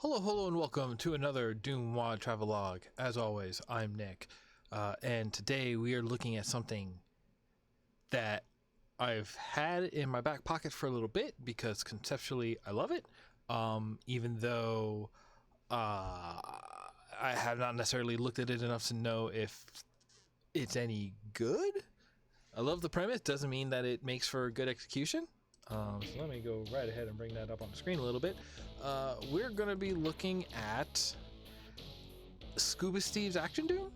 Hello, and welcome to another DooM WAD Travelogue. As always, I'm Nick, and today we are looking at something that I've had in my back pocket for a little bit because conceptually I love it, even though I have not necessarily looked at it enough to know if it's any good. I love the premise, doesn't mean that it makes for good execution. So let me go right ahead and bring that up on the screen a little bit. We're going to be looking at Scuba Steve's Action Doom.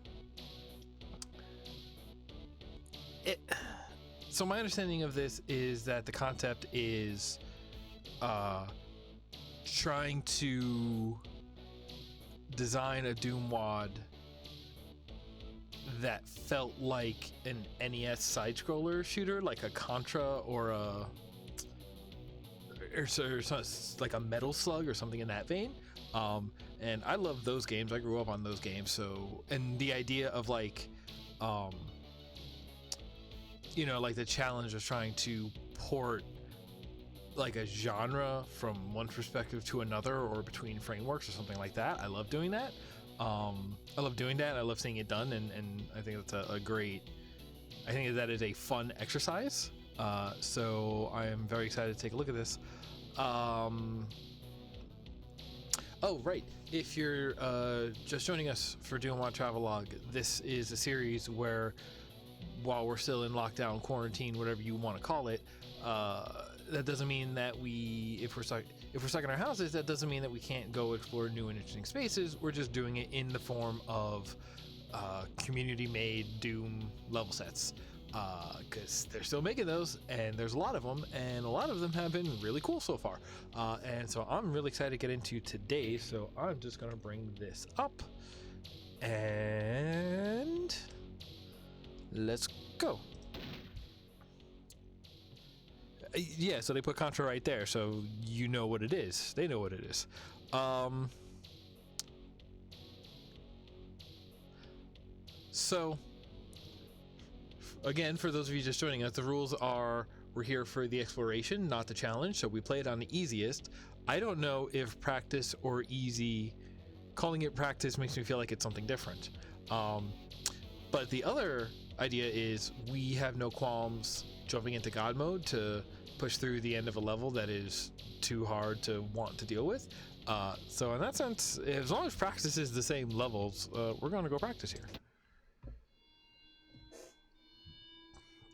So my understanding of this is that the concept is trying to design a Doom WAD that felt like an NES side-scroller shooter, like a Contra or a like a Metal Slug or something in that vein. And I love those games. I grew up on those games. So, and the idea of like, like the challenge of trying to port like a genre from one perspective to another or between frameworks or something like that. I love doing that. I love doing that. I love seeing it done. And I think that's I think that is a fun exercise. So I am very excited to take a look at this. Oh, right. If you're just joining us for Doom WAD Travelogue, this is a series where, while we're still in lockdown, quarantine, whatever you want to call it, that doesn't mean that if we're stuck in our houses, that doesn't mean that we can't go explore new and interesting spaces. We're just doing it in the form of community-made Doom level sets. Because they're still making those, and there's a lot of them, and a lot of them have been really cool so far. And so I'm really excited to get into today, so I'm just going to bring this up, and let's go. Yeah, so they put Contra right there, so you know what it is. They know what it is. So again, for those of you just joining us, the rules are we're here for the exploration, not the challenge, so we play it on the easiest. I don't know if practice or easy, calling it practice makes me feel like it's something different. But the other idea is we have no qualms jumping into God mode to push through the end of a level that is too hard to want to deal with. So in that sense, as long as practice is the same levels, we're going to go practice here.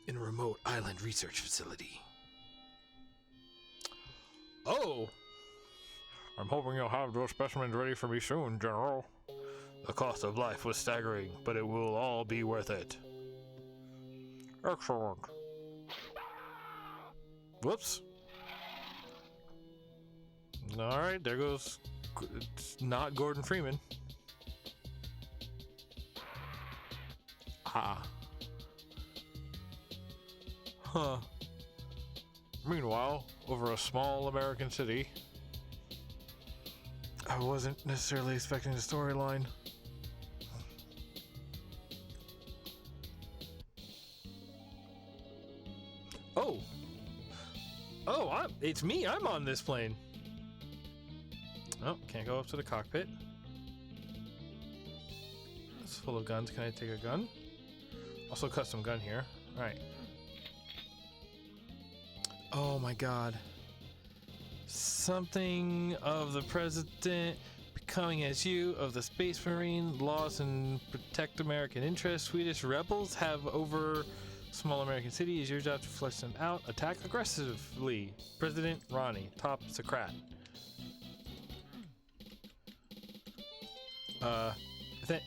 In a remote island research facility. Oh! I'm hoping you'll have those specimens ready for me soon, General. The cost of life was staggering, but it will all be worth it. Excellent. Whoops. Alright, there goes... It's not Gordon Freeman. Ah. Huh. Meanwhile, over a small American city. I wasn't necessarily expecting the storyline. Oh! Oh, it's me! I'm on this plane! Oh, can't go up to the cockpit. It's full of guns. Can I take a gun? Also custom gun here. Alright. Oh my god. Something of the president becoming as you of the Space Marine laws and protect American interests. Swedish rebels have over small American city. Is your job to flush them out. Attack aggressively. President Ronnie, top Socrat.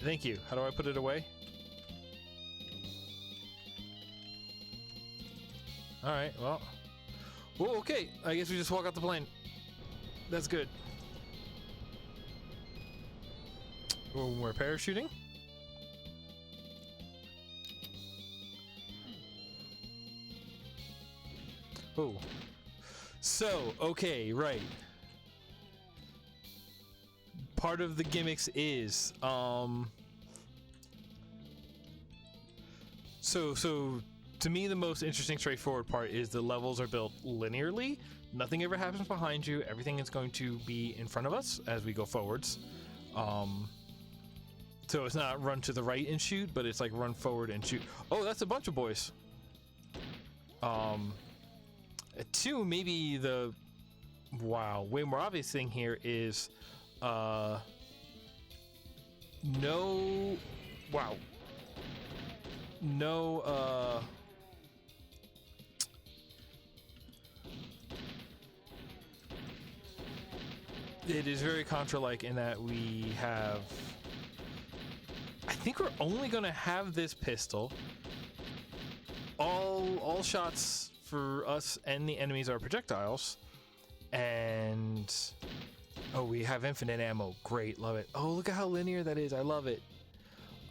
Thank you. How do I put it away? Alright, well. Whoa, okay. I guess we just walk out the plane. That's good. Oh, we're parachuting? Oh. So, okay, right. Part of the gimmicks is, so to me, the most interesting, straightforward part is the levels are built linearly. Nothing ever happens behind you. Everything is going to be in front of us as we go forwards. So it's not run to the right and shoot, but it's like run forward and shoot. Oh, that's a bunch of boys. Two, maybe the way more obvious thing here is no it is very Contra-like in that we have, I think we're only gonna have this pistol. All shots for us and the enemies are projectiles, and oh, we have infinite ammo. Great, love it. Oh, look at how linear that is. I love it.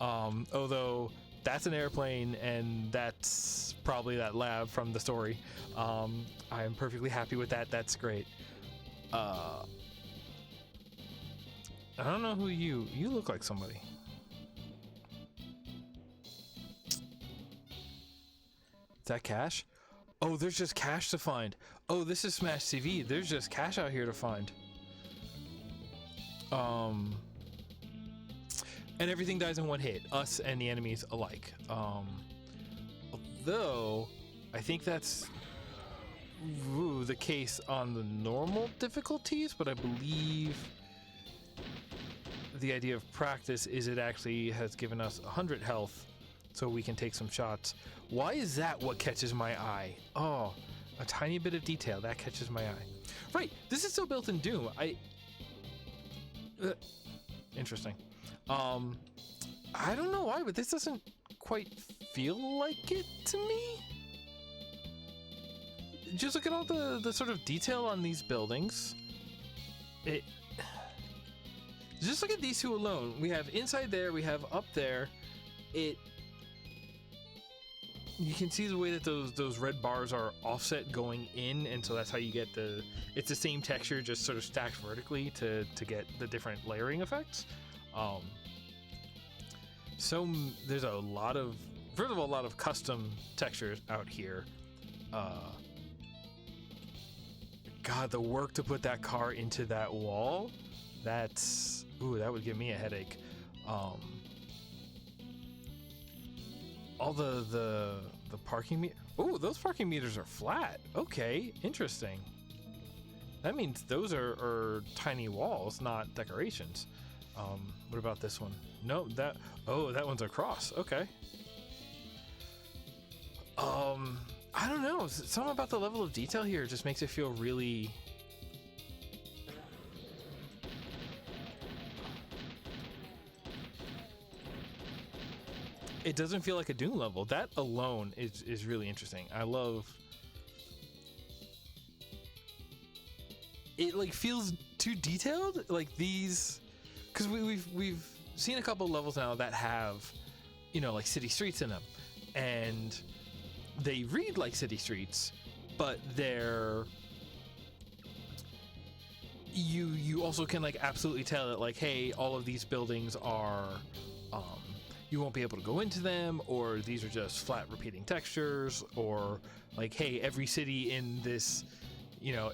Although that's an airplane, and that's probably that lab from the story. I am perfectly happy with that. That's great. I don't know who you look like somebody. Is that cash? Oh, there's just cash to find. Oh, this is Smash TV. There's just cash out here to find. And everything dies in one hit, us and the enemies alike. Although I think that's the case on the normal difficulties, but I believe the idea of practice is it actually has given us 100 health so we can take some shots. Why is that what catches my eye? Oh, a tiny bit of detail that catches my eye. Right, this is still built in Doom. Interesting. I don't know why, but this doesn't quite feel like it to me. Just look at all the sort of detail on these buildings. Just look at these two alone. We have inside there, we have up there. You can see the way that those red bars are offset going in, and so that's how you get it's the same texture, just sort of stacked vertically to get the different layering effects. So there's a lot of, first of all, a lot of custom textures out here. God, the work to put that car into that wall, that would give me a headache. All the parking meter. Oh, those parking meters are flat. Okay, interesting. That means those are tiny walls, not decorations. What about this one? No, that one's across. Okay. I don't know. Something about the level of detail here just makes it feel really. It doesn't feel like a Doom level. That alone is really interesting. I love it. Like, feels too detailed. Like these, because we've seen a couple levels now that have, like city streets in them, and they read like city streets, but they're you also can like absolutely tell that, like, hey, all of these buildings are you won't be able to go into them, or these are just flat repeating textures, or like, hey, every city in this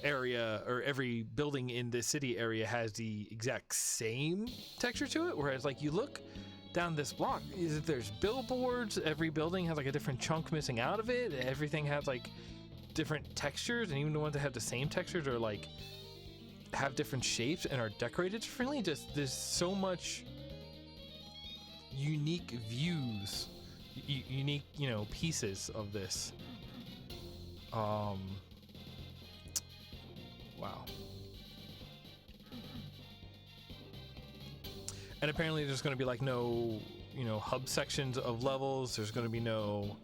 area, or every building in this city area has the exact same texture to it. Whereas like you look down this block, there's billboards, every building has like a different chunk missing out of it, everything has like different textures, and even the ones that have the same textures are like have different shapes and are decorated differently. Just there's so much unique views, unique pieces of this. Wow. And apparently there's going to be like no hub sections of levels. There's going to be no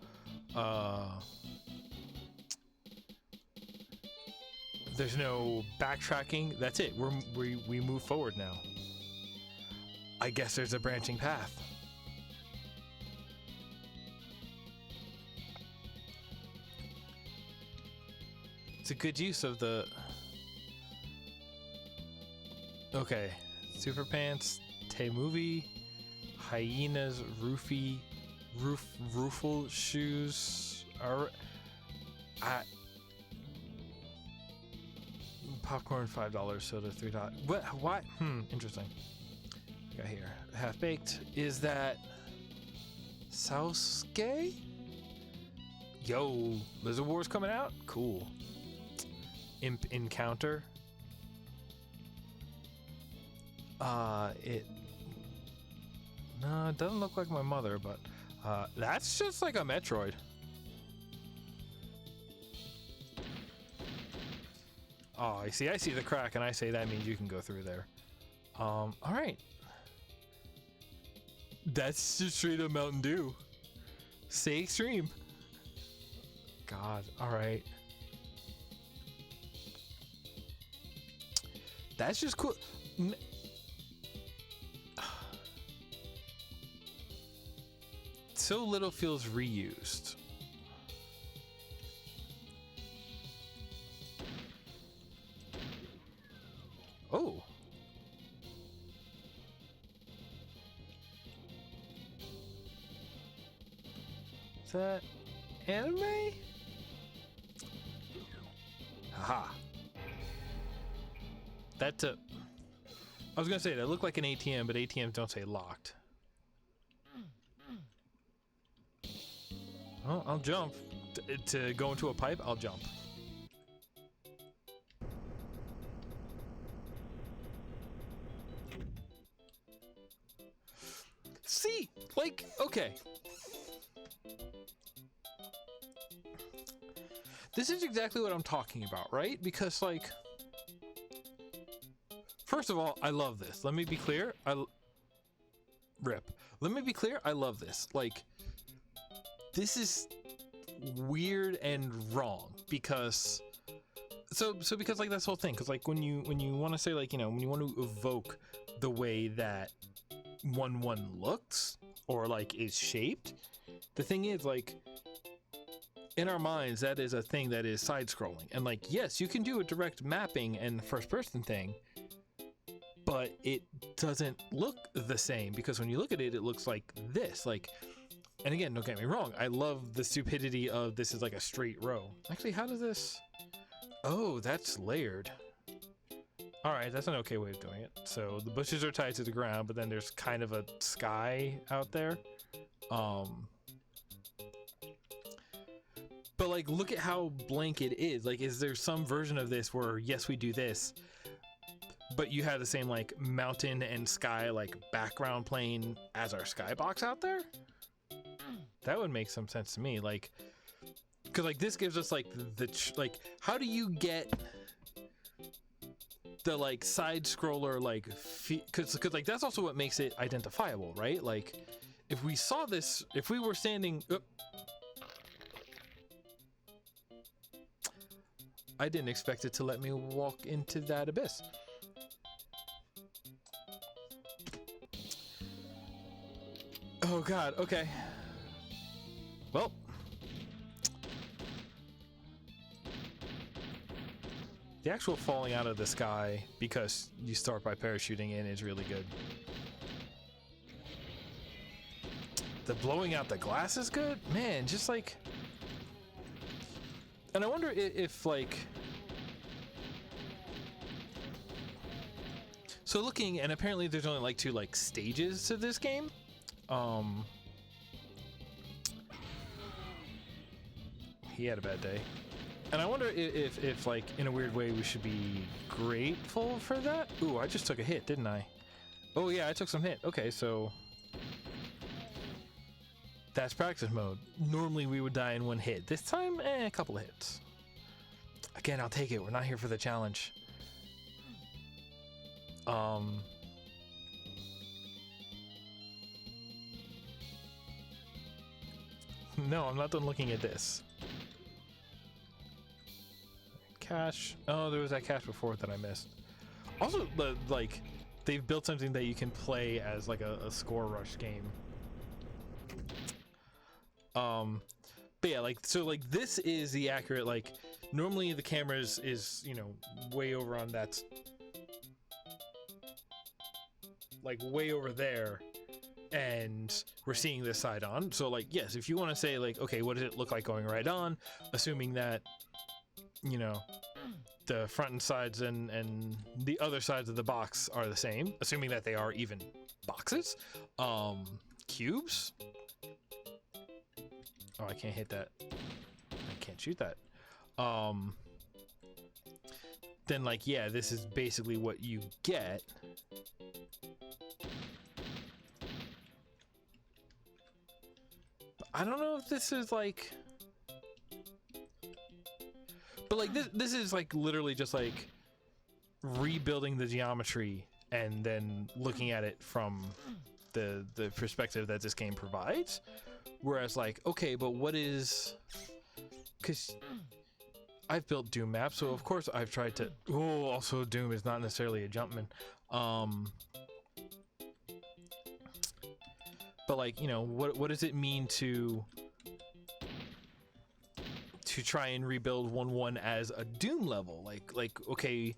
there's no backtracking. That's it. We move forward now. I guess there's a branching path. It's a good use of the. Okay, Super Pants, Movie, Hyenas, Roofle shoes. I popcorn $5, soda $3. What? Interesting. Got here. Half baked. Is that Sasuke? Yo, Lizard War's coming out? Cool. Imp Encounter. It doesn't look like my mother, but that's just like a Metroid. Oh, I see the crack, and I say that means you can go through there. All right. That's just straight up Mountain Dew. Stay extreme. God, all right. That's just cool. So little feels reused. Oh. Is that anime? Haha. That's a... I was gonna say that looked like an ATM, but ATMs don't say locked. Well, I'll jump. To go into a pipe, I'll jump. See, like, okay. This is exactly what I'm talking about, right? Because, like, first of all, I love this. Let me be clear. Rip. Let me be clear. I love this. Like, this is weird and wrong because because like this whole thing, because like when you want to say, like, you know, when you want to evoke the way that one looks or like is shaped, the thing is, like, in our minds that is a thing that is side scrolling, and like, yes, you can do a direct mapping and first person thing, but it doesn't look the same because when you look at it, it looks like this. Like, and again, don't get me wrong, I love the stupidity of this is like a straight row. Actually, how does this... Oh, that's layered. Alright, that's an okay way of doing it. So the bushes are tied to the ground, but then there's kind of a sky out there. But like, look at how blank it is. Like, is there some version of this where, yes, we do this, but you have the same like mountain and sky like background plane as our skybox out there? That would make some sense to me, like, because like this gives us like like, how do you get the like side scroller like because like that's also what makes it identifiable, right? Like, if we saw this, if we were standing I didn't expect it to let me walk into that abyss. Oh god, okay. Well, the actual falling out of the sky, because you start by parachuting in, is really good. The blowing out the glass is good? Man, just like... And I wonder if like... So looking, and apparently there's only like 2 like stages to this game. He had a bad day. And I wonder if like, in a weird way, we should be grateful for that. Ooh, I just took a hit, didn't I? Oh yeah, I took some hit. Okay, so that's practice mode. Normally we would die in 1 hit. This time, a couple of hits. Again, I'll take it. We're not here for the challenge. No, I'm not done looking at this. Cache. Oh, there was that cache before that I missed. Also, like, they've built something that you can play as like a score rush game. But yeah, like, so like this is the accurate, like, normally the camera is, you know, way over on that, like way over there, and we're seeing this side on. So like, yes, if you want to say like, okay, what does it look like going right on, assuming that, you know, the front and sides and the other sides of the box are the same, assuming that they are even boxes. Cubes. Oh, I can't hit that. I can't shoot that. Then like, yeah, this is basically what you get. But I don't know if this is like, but like this is like literally just like rebuilding the geometry and then looking at it from the perspective that this game provides. Whereas like, okay, but what is, because I've built Doom maps, so of course I've tried to, oh, also Doom is not necessarily a Jumpman. But like, you know, what does it mean to try and rebuild 1-1 as a Doom level? Like okay,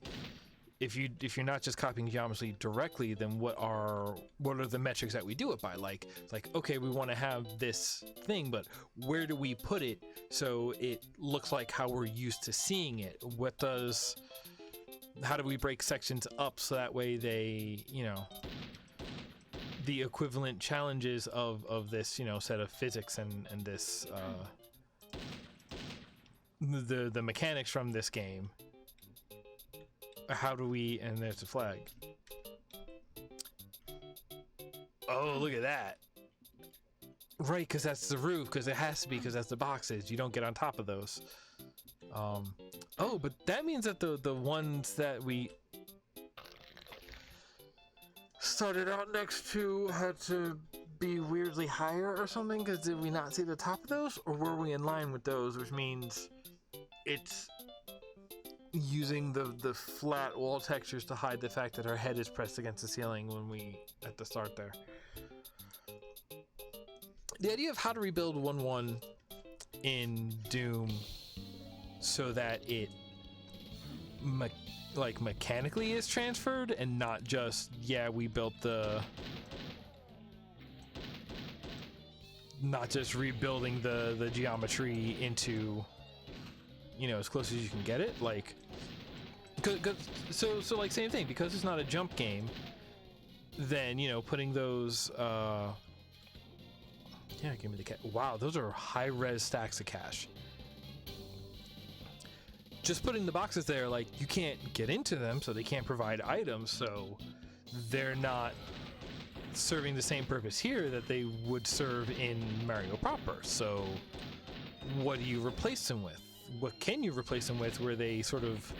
if you're not just copying geometry directly, then what are the metrics that we do it by? Like okay, we want to have this thing, but where do we put it so it looks like how we're used to seeing it? How do we break sections up so that way they, you know, the equivalent challenges of this, you know, set of physics and this the mechanics from this game. How do we, and there's a flag. Oh, look at that. Right, because that's the roof, because it has to be, because that's the boxes. You don't get on top of those. Oh, but that means that the ones that we started out next to had to be weirdly higher or something, because did we not see the top of those? Or were we in line with those, which means it's using the flat wall textures to hide the fact that our head is pressed against the ceiling when we at the start there. The idea of how to rebuild 1-1 in Doom so that it mechanically is transferred and not just, yeah, we built not just rebuilding the geometry into, you know, as close as you can get it, like, so like same thing, because it's not a jump game, then, you know, putting those yeah, give me the cat. Wow, those are high res stacks of cash. Just putting the boxes there, like, you can't get into them, so they can't provide items, so they're not serving the same purpose here that they would serve in Mario proper. So what do you replace them with? What can you replace them with where they sort of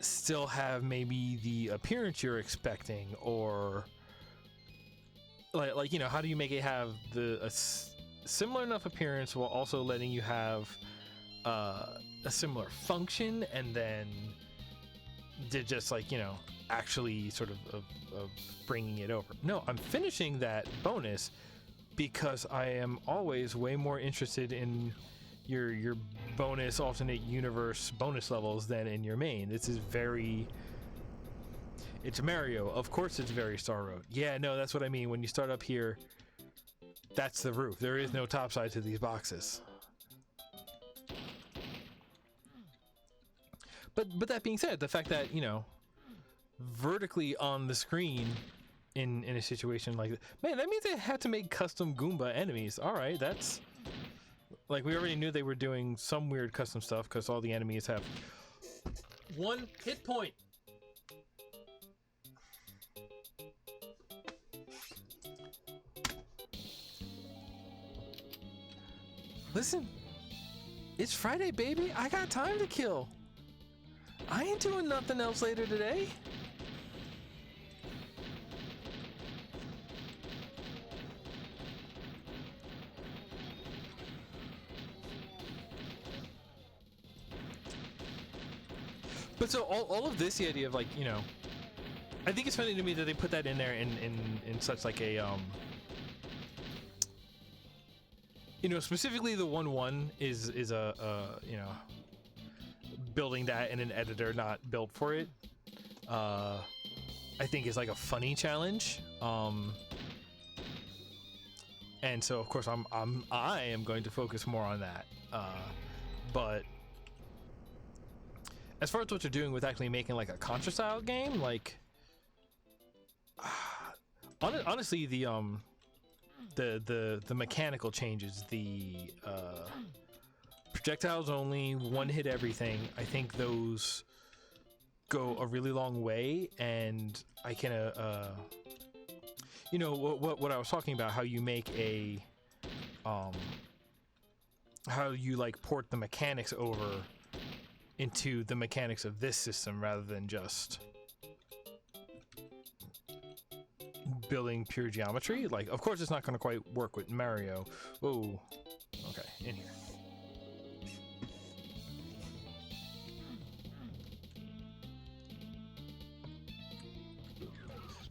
still have maybe the appearance you're expecting, or like you know, how do you make it have a similar enough appearance while also letting you have a similar function, and then just like, you know, actually sort of bringing it over. No, I'm finishing that bonus because I am always way more interested in your bonus alternate universe bonus levels than in your main. This is it's Mario. Of course it's very Star Road. Yeah, no, that's what I mean. When you start up here, that's the roof. There is no top side to these boxes. But that being said, the fact that, you know, vertically on the screen in a situation like that, man, that means they had to make custom Goomba enemies. All right, that's like, we already knew they were doing some weird custom stuff because all the enemies have 1 hit point. Listen, it's Friday, baby. I got time to kill. I ain't doing nothing else later today. But so all of this, the idea of, like, you know, I think it's funny to me that they put that in there in such like a you know, specifically the 1-1 is a you know, building that in an editor not built for it, I think is like a funny challenge. and so of course I am going to focus more on that. But as far as what you're doing with actually making like a Contra style game, like honestly, the mechanical changes, the projectiles only, one hit everything, I think those go a really long way. And I can you know what I was talking about, how you make a how you like port the mechanics over into the mechanics of this system rather than just building pure geometry. Like, of course it's not going to quite work with Mario. Whoa. Okay, in here.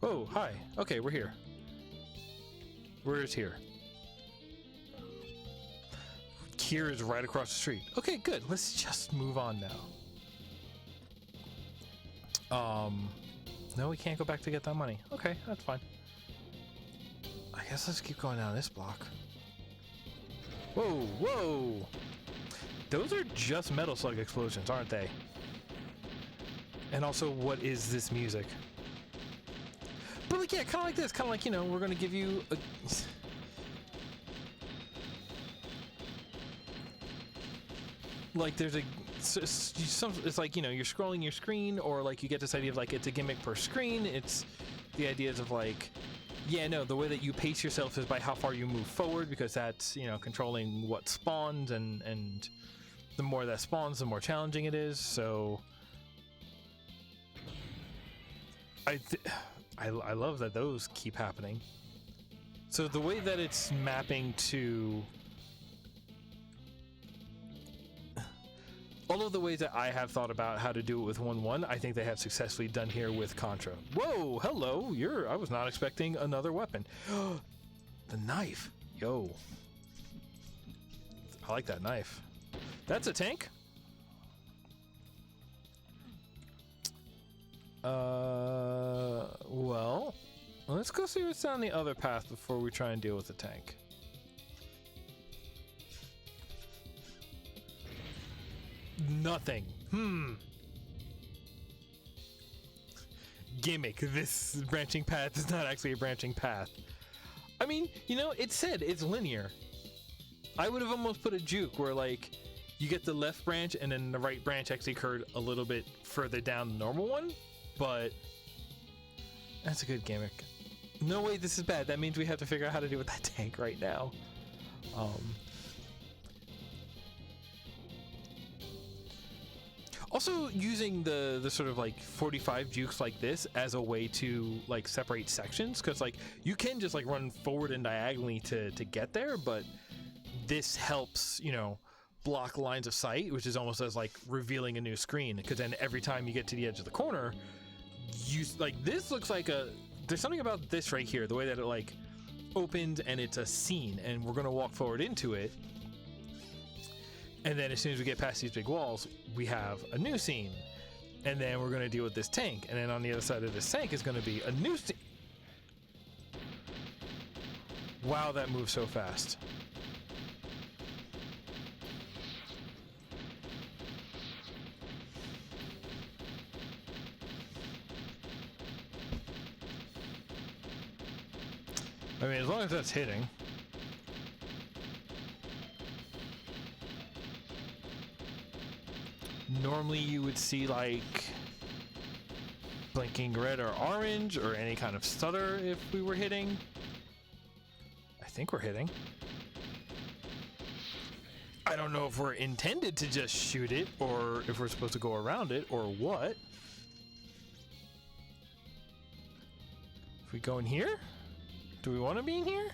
Oh, hi. Okay, we're here. Where's here? Here is right across the street. Okay, good. Let's just move on now. No, we can't go back to get that money. Okay, that's fine. I guess let's keep going down this block. Whoa, whoa! Those are just metal slug explosions, aren't they? And also, what is this music? But like, yeah, kind of like this. Kind of like, you know, we're going to give you a... like, there's a... it's like, you know, you're scrolling your screen, or like you get this idea of like, it's a gimmick per screen. It's the ideas of like, yeah, no, the way that you pace yourself is by how far you move forward, because that's, you know, controlling what spawns, and the more that spawns, the more challenging it is. So I love that those keep happening. So the way that it's mapping to all of the ways that I have thought about how to do it with 1-1, I think they have successfully done here with Contra. Whoa, hello, I was not expecting another weapon. The knife, yo. I like that knife. That's a tank? Well, let's go see what's down the other path before we try and deal with the tank. Nothing. Gimmick. This branching path is not actually a branching path. I mean, you know, it said it's linear. I would have almost put a juke where, like, you get the left branch and then the right branch actually occurred a little bit further down the normal one, but that's a good gimmick. No way, this is bad. That means we have to figure out how to deal with that tank right now. Also, using the sort of like 45 jukes like this as a way to like separate sections, because like you can just like run forward and diagonally to get there, but this helps, you know, block lines of sight, which is almost as like revealing a new screen, because then every time you get to the edge of the corner, you like, this looks like there's something about this right here, the way that it like opens and it's a scene, and we're going to walk forward into it. And then as soon as we get past these big walls, we have a new scene. And then we're going to deal with this tank. And then on the other side of this tank is going to be a new scene. Wow, that moves so fast. I mean, as long as that's hitting. Normally you would see like blinking red or orange or any kind of stutter if we were hitting. I think we're hitting. I don't know if we're intended to just shoot it or if we're supposed to go around it or what. If we go in here? Do we want to be in here?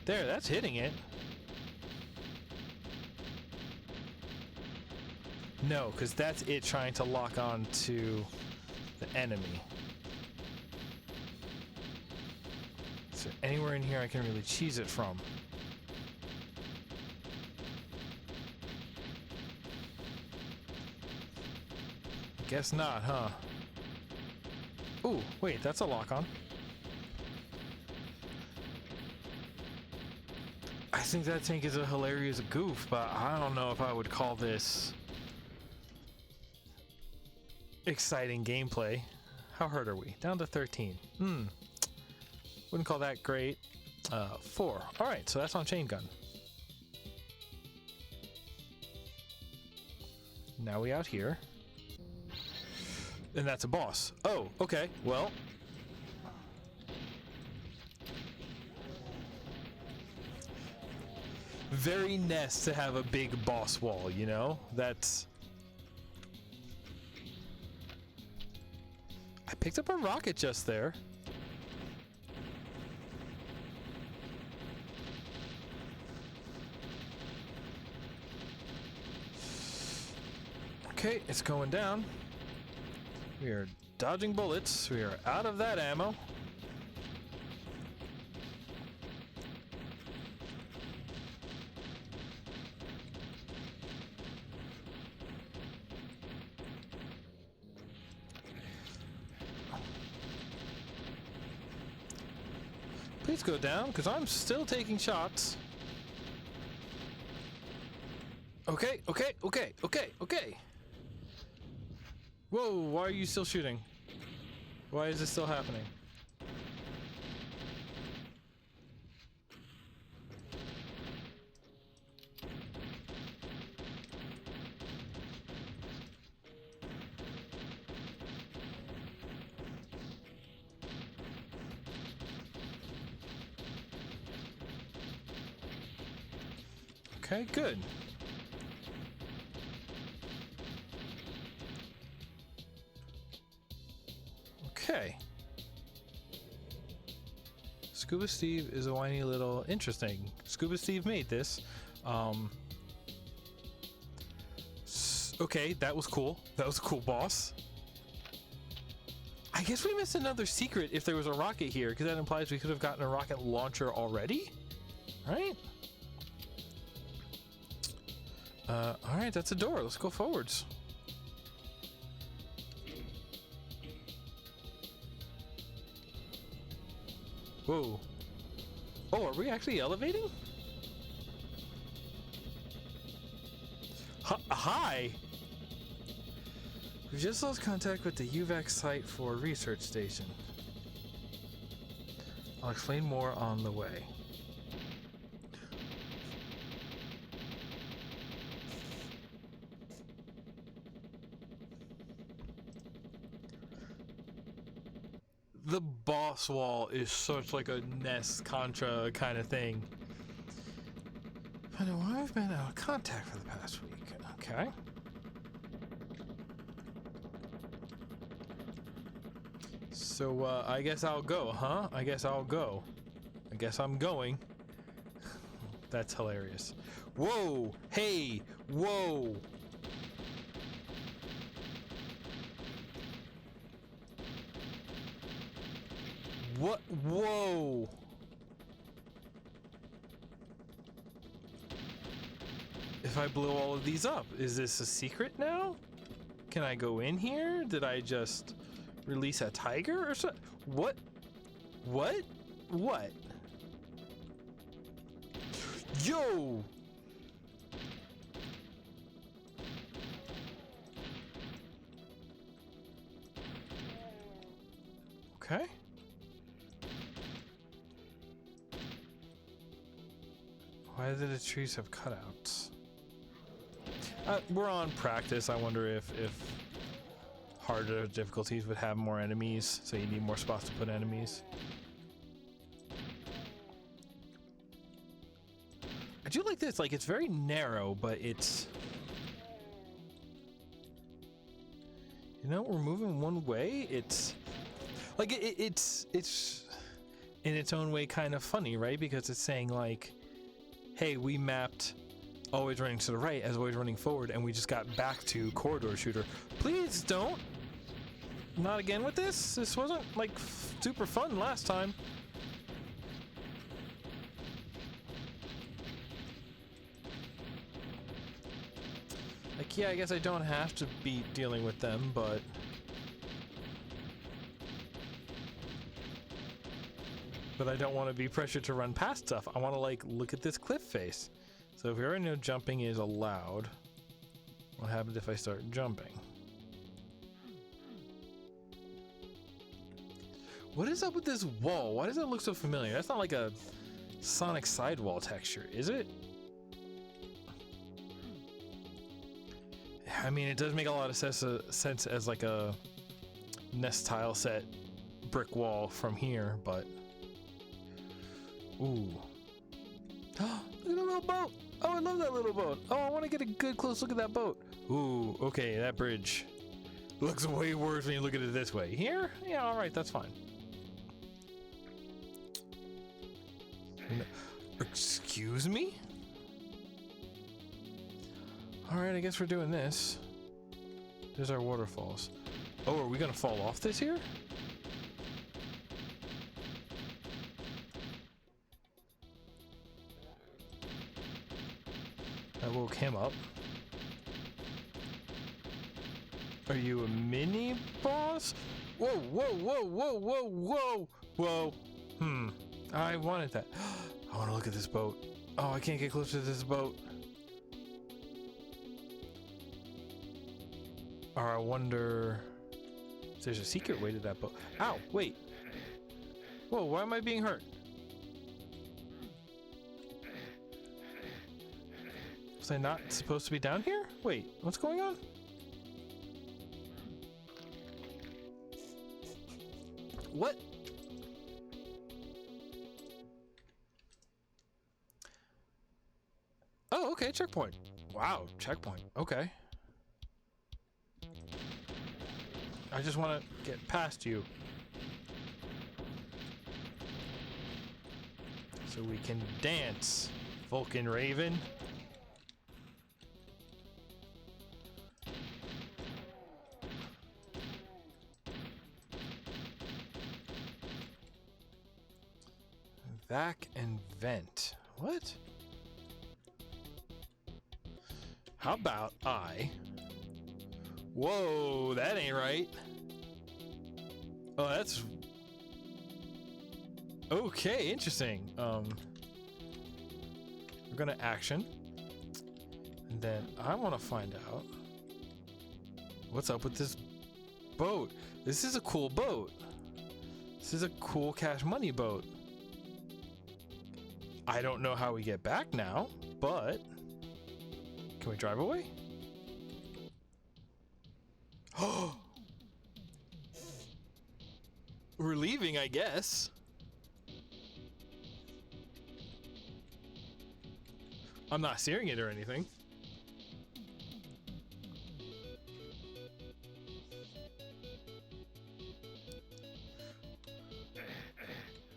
There, that's hitting it. No, because that's it trying to lock on to the enemy. Is there anywhere in here I can really cheese it from? Guess not, huh? Ooh, wait, that's a lock-on. I think that tank is a hilarious goof, but I don't know if I would call this exciting gameplay. How hurt are we? Down to 13. Wouldn't call that great. 4. Alright, so that's on chain gun. Now we out here. And that's a boss. Oh, okay, well. Very Nest to have a big boss wall, you know? That's... I picked up a rocket just there. Okay, it's going down. We are dodging bullets. We are out of that ammo. Please go down, because I'm still taking shots. Okay. Whoa, why are you still shooting? Why is this still happening? Okay, good. Okay. Scuba Steve is a whiny little... Interesting. Scuba Steve made this. Okay, that was cool. That was a cool boss. I guess we missed another secret if there was a rocket here, because that implies we could have gotten a rocket launcher already? Right? Alright, that's a door. Let's go forwards. Whoa. Oh, are we actually elevating? Hi! We've just lost contact with the UVAC site for research station. I'll explain more on the way. The boss wall is such like a Nest Contra kind of thing. I know I've been out of contact for the past week. Okay. So, I guess I'll go, huh? I guess I'll go. I guess I'm going. That's hilarious. Whoa! Hey! Whoa! What? Whoa! If I blow all of these up, is this a secret now? Can I go in here? Did I just release a tiger or something? What? What? What? Yo! Okay. Why do the trees have cutouts? We're on practice. I wonder if harder difficulties would have more enemies, so you need more spots to put enemies. I do like this. Like, it's very narrow, but it's... You know, we're moving one way. It's... Like, it's in its own way kind of funny, right? Because it's saying, like, hey, we mapped always running to the right as always running forward, and we just got back to corridor shooter. Please don't. Not again with this. This wasn't, like, super fun last time. Like, yeah, I guess I don't have to be dealing with them, but... But I don't want to be pressured to run past stuff. I want to like look at this cliff face. So if we already know jumping is allowed, what happens if I start jumping? What is up with this wall? Why does that look so familiar? That's not like a Sonic sidewall texture, is it? I mean, it does make a lot of sense as like a Nest tile set brick wall from here, but ooh. Look at the little boat. Oh, I love that little boat. Oh, I want to get a good close look at that boat. Ooh, okay, that bridge looks way worse when you look at it this way. Here? Yeah, all right, that's fine. No. Excuse me? All right, I guess we're doing this. There's our waterfalls. Oh, are we gonna fall off this here? I woke him up. Are you a mini boss? Whoa, whoa, whoa, whoa, whoa, whoa, whoa. I wanted that. I want to look at this boat. Oh, I can't get close to this boat. Or I wonder if there's a secret way to that boat. Ow, wait. Whoa, why am I being hurt? Was I not supposed to be down here? Wait, what's going on? What? Oh, okay, checkpoint. Wow, checkpoint. Okay. I just want to get past you. So we can dance, Vulcan Raven. Vac and vent. What? How about I... Whoa, that ain't right. Oh, that's... Okay, interesting. We're gonna action. And then I want to find out what's up with this boat. This is a cool boat. This is a cool Cash Money boat. I don't know how we get back now, but can we drive away? Oh, we're leaving, I guess. I'm not steering it or anything.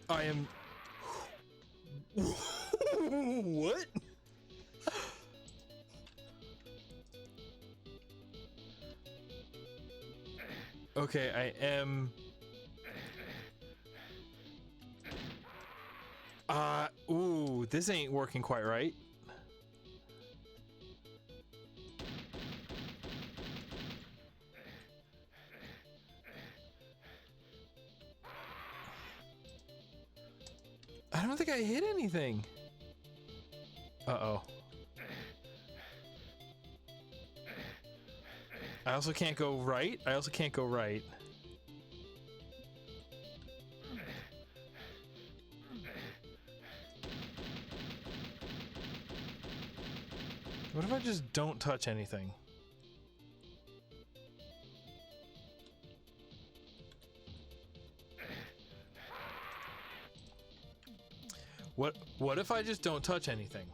I am... What? Okay, I am... Ooh, this ain't working quite right. I don't think I hit anything. Uh-oh. I also can't go right. I also can't go right. What if I just don't touch anything? What if I just don't touch anything?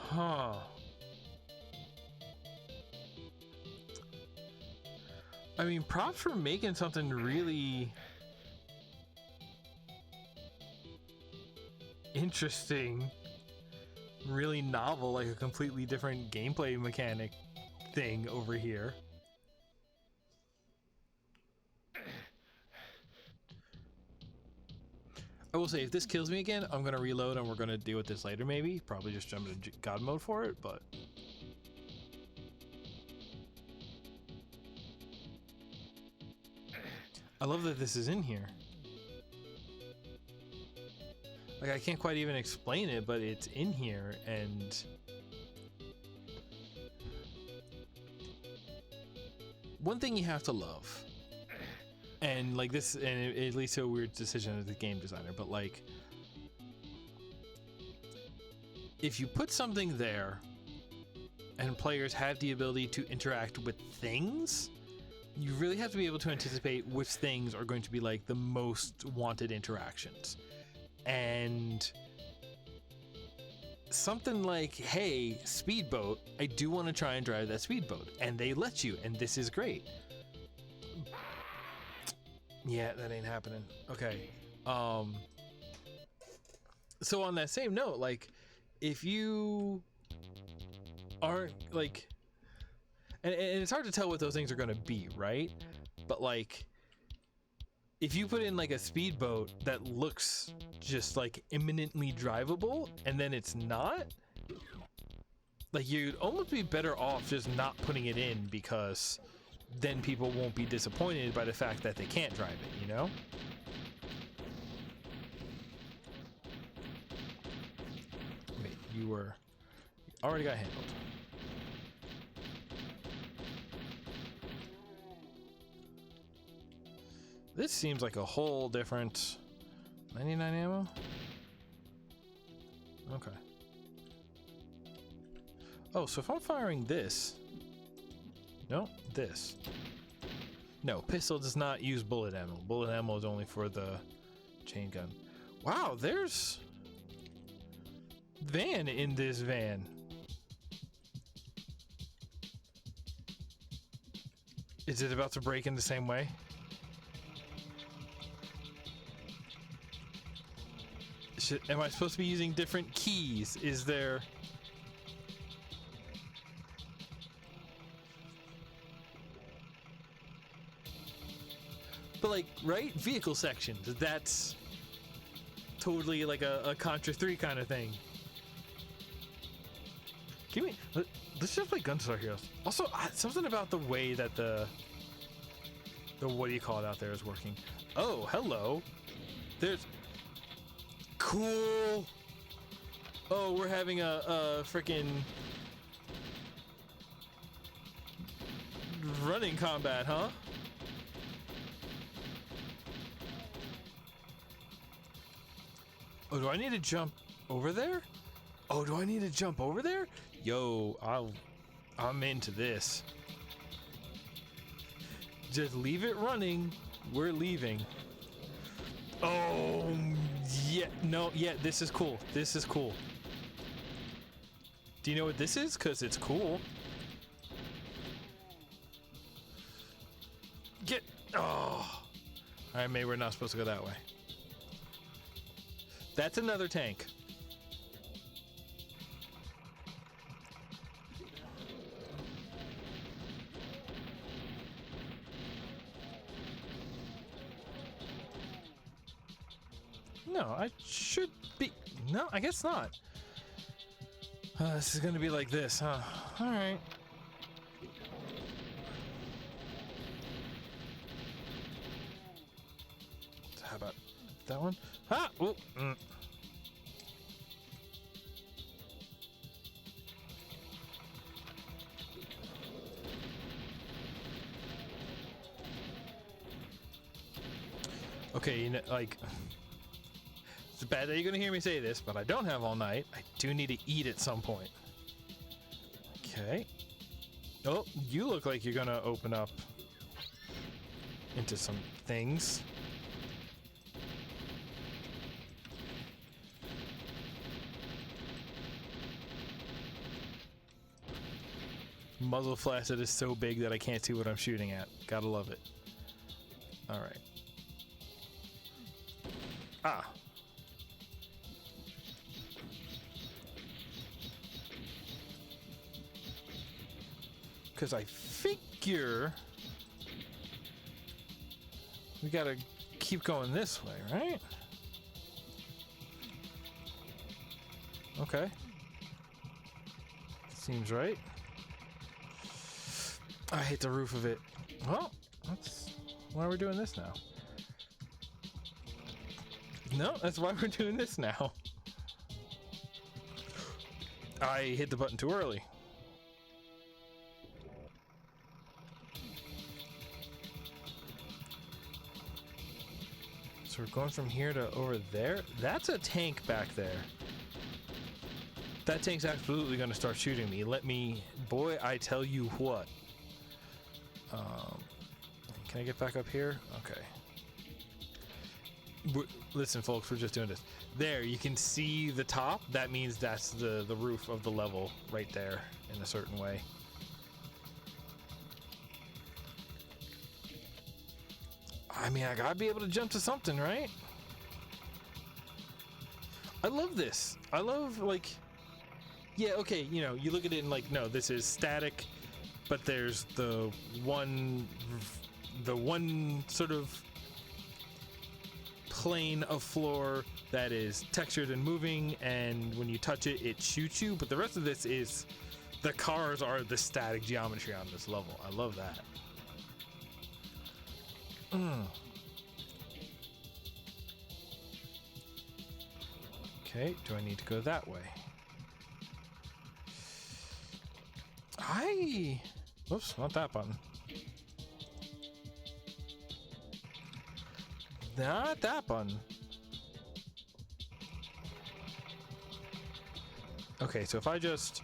Huh. I mean, props for making something really interesting, really novel, like a completely different gameplay mechanic thing over here. I will say, if this kills me again, I'm gonna reload and we're gonna deal with this later maybe. Probably just jump into God mode for it, but... I love that this is in here. Like, I can't quite even explain it, but it's in here, and... One thing you have to love, and like this, and it leads to a weird decision as the game designer, but like, if you put something there and players have the ability to interact with things, you really have to be able to anticipate which things are going to be like the most wanted interactions. And something like, hey, speedboat, I do want to try and drive that speedboat, and they let you, and this is great. Yeah, that ain't happening. Okay. So on that same note, like, if you aren't like, and it's hard to tell what those things are going to be, right? But like, if you put in like a speedboat that looks just like imminently drivable and then it's not, like, you'd almost be better off just not putting it in, because then people won't be disappointed by the fact that they can't drive it, you know? Wait, you already got handled. This seems like a whole different 99 ammo. Okay. Oh, so if I'm firing this, no, this. No, pistol does not use bullet ammo. Bullet ammo is only for the chain gun. Wow, there's van in this van. Is it about to break in the same way? Am I supposed to be using different keys? Is there... But like, right? Vehicle sections. That's totally like a Contra 3 kind of thing. Give me... Let's just play Gunstar Heroes. Also, something about the way that the what do you call it out there is working. Oh, hello. There's... Cool. Oh, we're having a freaking running combat, huh? Oh, do I need to jump over there? Oh, do I need to jump over there? Yo, I'm into this. Just leave it running. We're leaving. Oh, yeah, no, yeah, this is cool. This is cool. Do you know what this is? Because it's cool. Get, oh. All right, maybe we're not supposed to go that way. That's another tank. No, I should be... No, I guess not. This is gonna be like this, huh? Alright. How about that one? Ah! Ooh, Okay, you know, like... It's bad that you're gonna hear me say this, but I don't have all night. I do need to eat at some point. Okay. Oh, you look like you're gonna open up into some things. Muzzle flash that is so big that I can't see what I'm shooting at. Gotta love it. Alright. Ah. Because I figure we gotta keep going this way, right? Okay. Seems right. I hate the roof of it. Well, that's why we're doing this now. No, that's why we're doing this now. I hit the button too early. So we're going from here to over there. That's a tank back there. That tank's absolutely going to start shooting me. Let me... Boy, I tell you what. Can I get back up here? Okay. Listen, folks, we're just doing this. There, you can see the top. That means that's the roof of the level right there in a certain way. I mean, I gotta be able to jump to something, right? I love this. I love, like... Yeah, okay, you know, you look at it and like, no, this is static, but there's the one sort of plane of floor that is textured and moving, and when you touch it, it shoots you, but the rest of this is... The cars are the static geometry on this level. I love that. Okay, do I need to go that way? Oops, not that button. Not that button. Okay, so if I just...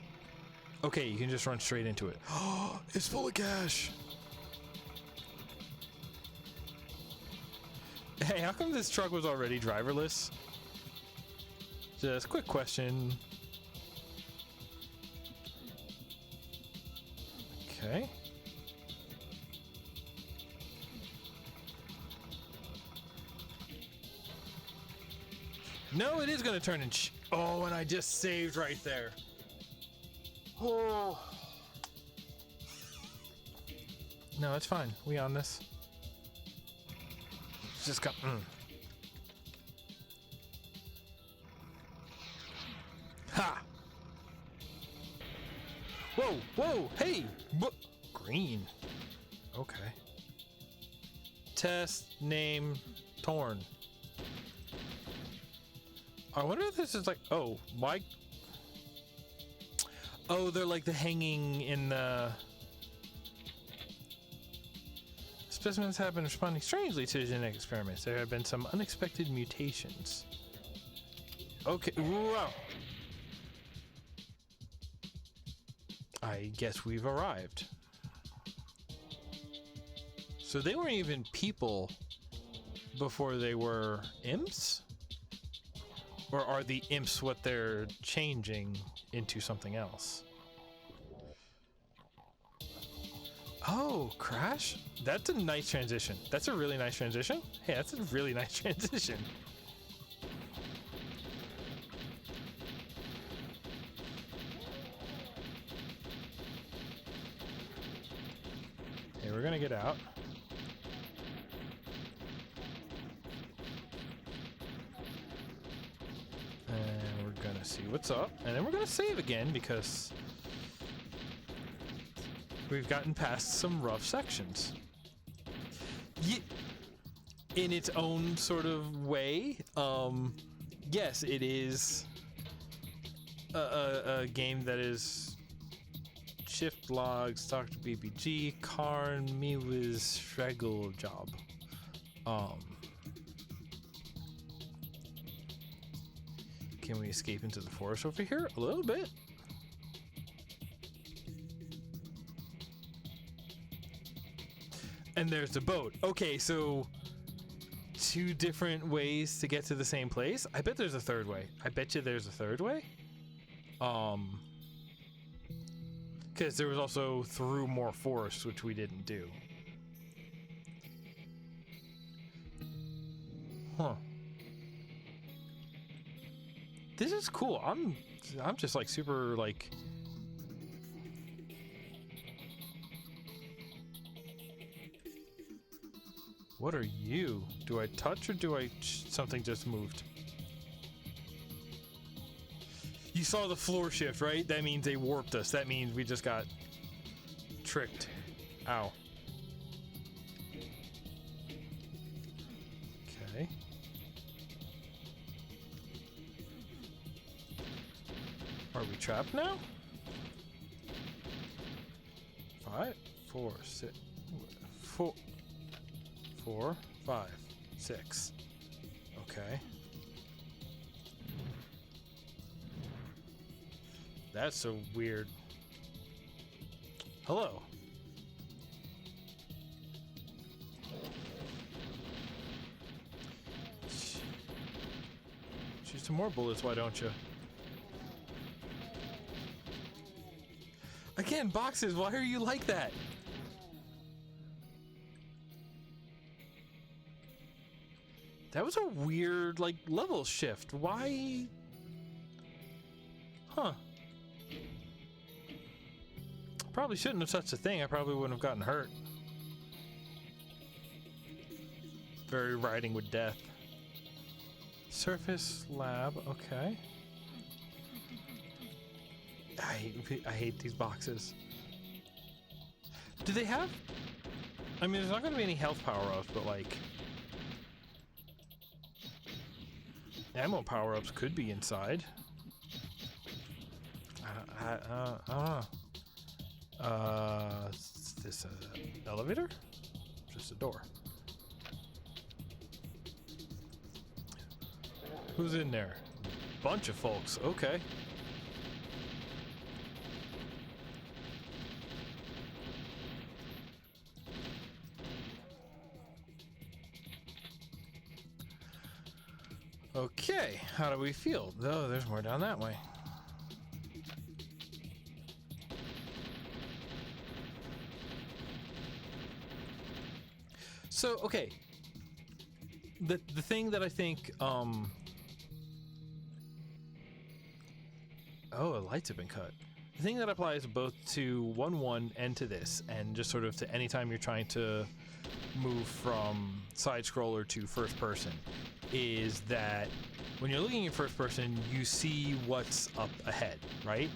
Okay, you can just run straight into it. Oh, it's full of cash! Hey, how come this truck was already driverless? Just quick question. Okay. No, it is going to turn in oh, and I just saved right there. Oh. No, it's fine. We on this. Just come. Ha! Whoa, whoa, hey! Green. Okay. Test name Torn. I wonder if this is like, oh, my. Oh, they're like the hanging in the. Specimens have been responding strangely to genetic experiments. There have been some unexpected mutations. Okay, wow. I guess we've arrived. So they weren't even people before they were imps? Or are the imps what they're changing into something else? Oh, Crash? That's a nice transition. That's a really nice transition. Hey, that's a really nice transition. Okay, we're gonna get out. And we're gonna see what's up. And then we're gonna save again because we've gotten past some rough sections. In its own sort of way, yes, it is a game that is shift logs, Dr. BBG, Karn, me with Shraggle job. Can we escape into the forest over here? A little bit. And there's the boat. Okay, so two different ways to get to the same place. I bet there's a third way. I bet you there's a third way. Because there was also through more forest, which we didn't do. Huh. This is cool. I'm just like super like. What are you? Do I touch or do I something just moved? You saw the floor shift, right? That means they warped us. That means we just got tricked. Ow. Okay. Are we trapped now? 5, 4, 6, 4, 4, 5, 6. Okay. That's so weird. Hello. Shoot some more bullets, why don't you? Again, boxes, why are you like that? That was a weird, like, level shift. Why? Huh. Probably shouldn't have touched the thing. I probably wouldn't have gotten hurt. Very riding with death. Surface lab, okay. I hate these boxes. Do they have... I mean, there's not going to be any health power-ups, but like... ammo power-ups could be inside. I don't know. Is this an elevator? Just a door. Who's in there? Bunch of folks. Okay. Okay, how do we feel? Oh, there's more down that way. So, okay. The thing that I think, oh, the lights have been cut. The thing that applies both to 1.1 and to this, and just sort of to any time you're trying to move from side scroller to first person, is that when you're looking at first person, you see what's up ahead, right?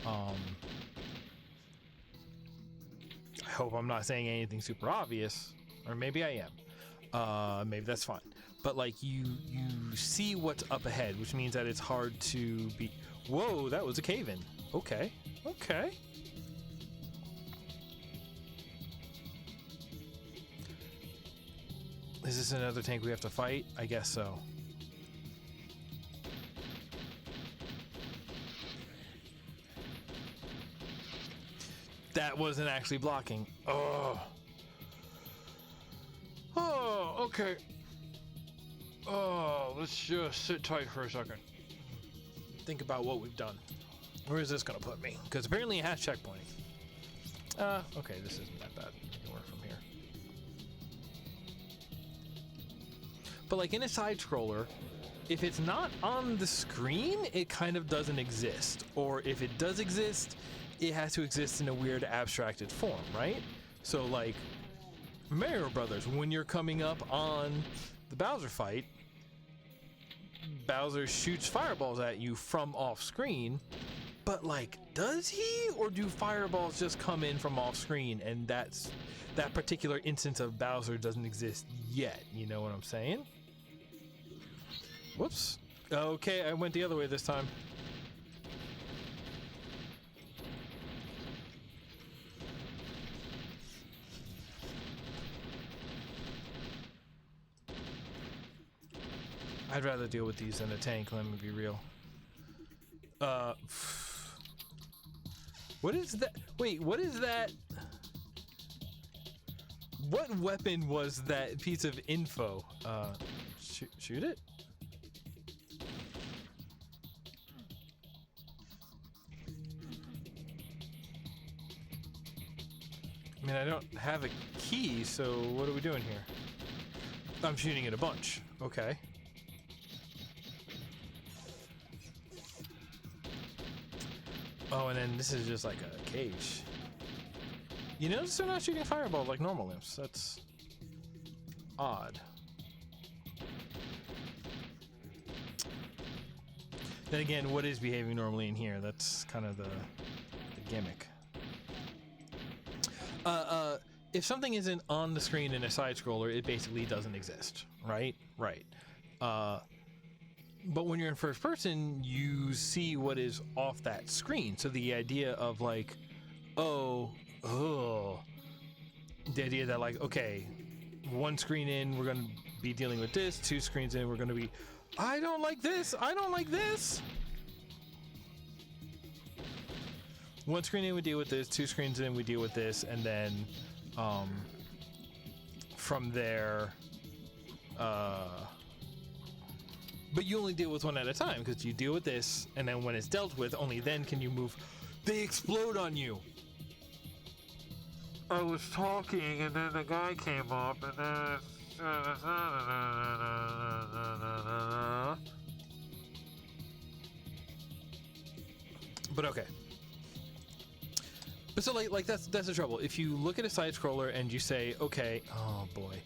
I hope I'm not saying anything super obvious, or maybe I am. Maybe that's fine. But like you see what's up ahead, which means that it's hard to be. Whoa, that was a cave-in. Okay, okay. Is this another tank we have to fight? I guess so. That wasn't actually blocking. Oh. Oh, okay. Oh, let's just sit tight for a second. Think about what we've done. Where is this gonna put me? Because apparently it has checkpoint. Okay, this isn't that bad. We can work from here. But like in a side scroller, if it's not on the screen, it kind of doesn't exist. Or if it does exist, it has to exist in a weird abstracted form, right? So like Mario Brothers, when you're coming up on the Bowser fight, Bowser shoots fireballs at you from off screen, but like, does he, or do fireballs just come in from off screen and that particular instance of Bowser doesn't exist yet? You know what I'm saying? Whoops. Okay, I went the other way this time. I'd rather deal with these than a tank, let me be real. What is that? Wait, what is that? What weapon was that piece of info? Shoot it? I mean, I don't have a key, so what are we doing here? I'm shooting it a bunch. Okay. Oh, and then this is just like a cage. You notice they're not shooting fireballs like normal imps. That's odd. Then again, what is behaving normally in here? That's kind of the gimmick. If something isn't on the screen in a side scroller, it basically doesn't exist, right? Right. But when you're in first person, you see what is off that screen. So the idea of like, the idea that like, okay, one screen in, we're going to be dealing with this. 2 screens in, we're going to be, I don't like this. I don't like this. One screen in, we deal with this. 2 screens in, we deal with this. And then from there, but you only deal with one at a time, because you deal with this, and then when it's dealt with, only then can you move. They explode on you. I was talking, and then the guy came up, and then... But okay. But so like that's the trouble. If you look at a side scroller and you say, okay, oh boy,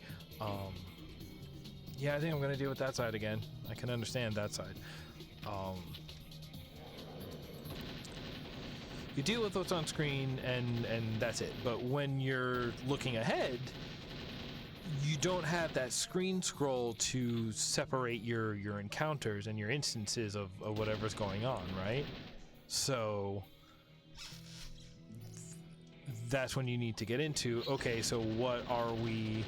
yeah, I think I'm gonna deal with that side again. I can understand that side. You deal with what's on screen and that's it. But when you're looking ahead, you don't have that screen scroll to separate your encounters and your instances of whatever's going on, right? So that's when you need to get into, okay, so what are we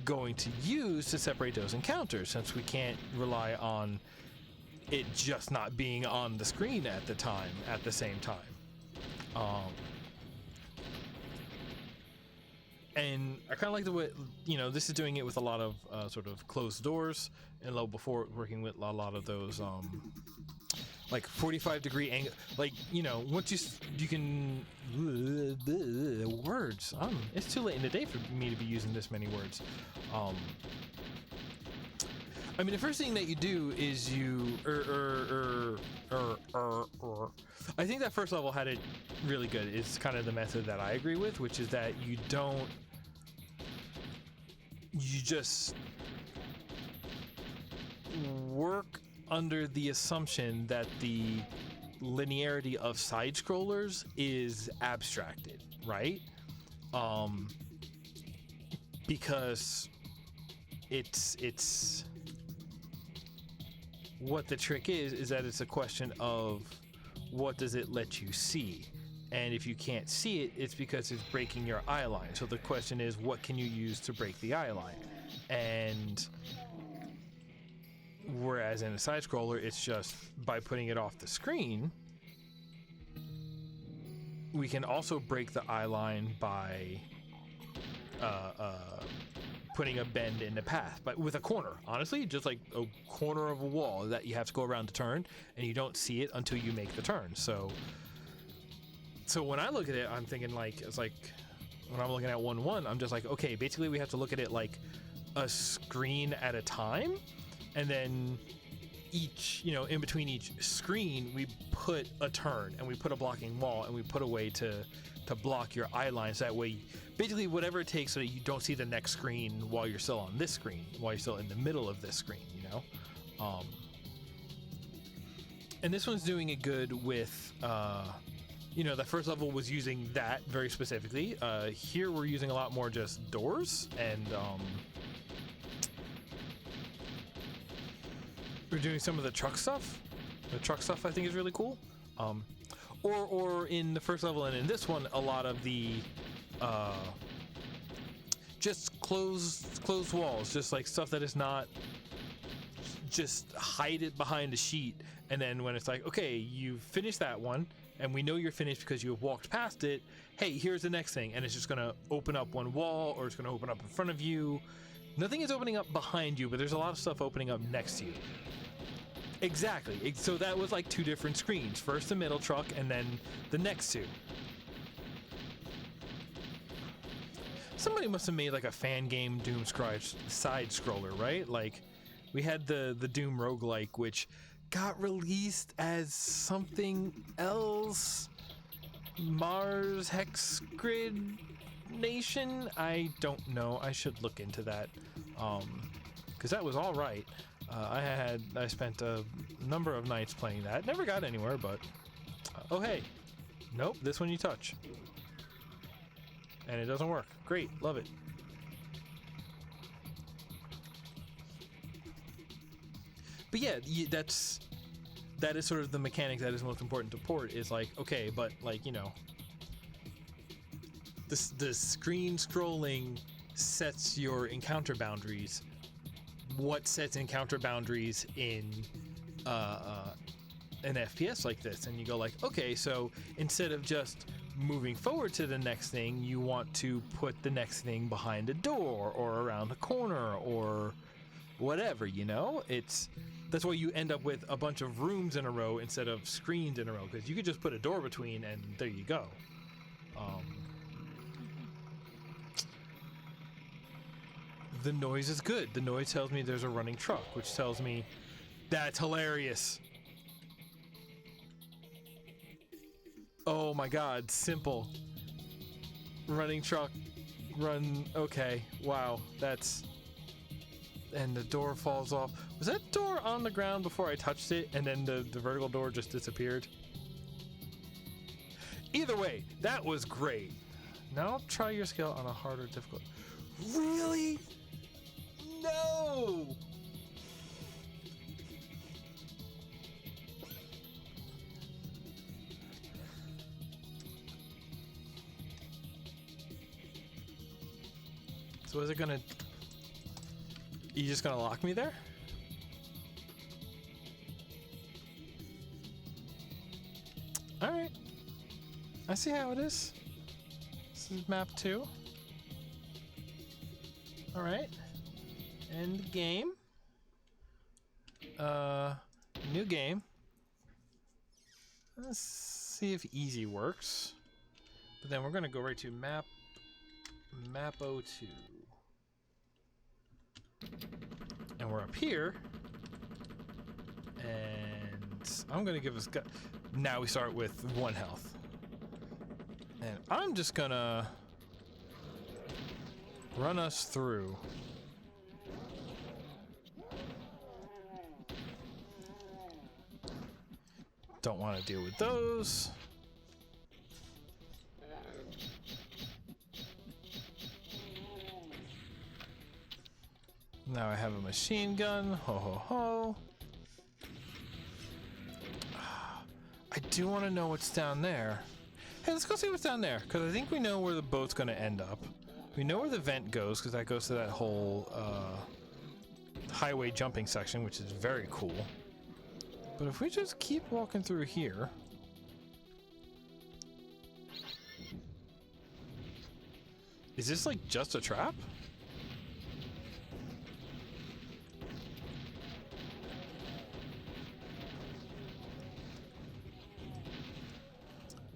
going to use to separate those encounters, since we can't rely on it just not being on the screen at the same time. And I kind of like the way, this is doing it with a lot of sort of closed doors, and level before working with a lot of those like 45-degree angle, like, once you can words. It's too late in the day for me to be using this many words. I mean, the first thing that you do is you I think that first level had it really good. It's kind of the method that I agree with, which is that you just work under the assumption that the linearity of side scrollers is abstracted, right? Because it's what the trick is that it's a question of what does it let you see, and if you can't see it, it's because it's breaking your eye line. So the question is, what can you use to break the eye line? And whereas in a side scroller, it's just by putting it off the screen. We can also break the eye line by putting a bend in the path, but with a corner, honestly, just like a corner of a wall that you have to go around to turn, and you don't see it until you make the turn. So when I look at it, I'm thinking like, it's like when I'm looking at 1-1, I'm just like, okay, basically we have to look at it like a screen at a time, and then each, in between each screen, we put a turn, and we put a blocking wall, and we put a way to block your eye lines. That way, basically whatever it takes so that you don't see the next screen while you're still on this screen, while you're still in the middle of this screen, and this one's doing it good with, the first level was using that very specifically. Here we're using a lot more just doors, and we're doing some of the truck stuff. The truck stuff I think is really cool. Or in the first level and in this one, a lot of the just closed walls, just like stuff that is not, just hide it behind a sheet, and then when it's like, okay, you've finished that one, and we know you're finished because you have walked past it, hey, here's the next thing, and it's just gonna open up one wall, or it's gonna open up in front of you. Nothing is opening up behind you, but there's a lot of stuff opening up next to you. Exactly. So that was like 2 different screens. First the middle truck, and then the next 2. Somebody must have made like a fan game Doom side scroller, right? Like, we had the Doom roguelike, which got released as something else. Mars Hex Grid Nation? I don't know. I should look into that. Because that was all right. I spent a number of nights playing that. Never got anywhere, but oh hey, nope, this one you touch, and it doesn't work. Great, love it. But yeah, that is sort of the mechanic that is most important to port. Is like, okay, but like, you know, the screen scrolling sets your encounter boundaries. What sets encounter boundaries in an FPS like this? And you go like, okay, so instead of just moving forward to the next thing, you want to put the next thing behind a door or around a corner or whatever, you know? That's why you end up with a bunch of rooms in a row instead of screens in a row, because you could just put a door between and there you go. The noise is good. The noise tells me there's a running truck, which tells me that's hilarious. Oh my god, simple. Running truck, run, okay, wow, that's... And the door falls off. Was that door on the ground before I touched it, and then the vertical door just disappeared? Either way, that was great. Now try your skill on a harder difficulty. Really? No! So is it gonna... You just gonna lock me there? Alright. I see how it is. This is map 2. Alright. End game. New game. Let's see if easy works. But then we're gonna go right to map 02. And we're up here. And I'm gonna give us now we start with 1 health. And I'm just gonna run us through. Don't want to deal with those. Now I have a machine gun. Ho ho ho. I do want to know what's down there. Hey, let's go see what's down there, because I think we know where the boat's going to end up. We know where the vent goes, because that goes to that whole highway jumping section, which is very cool. But if we just keep walking through here... Is this like just a trap?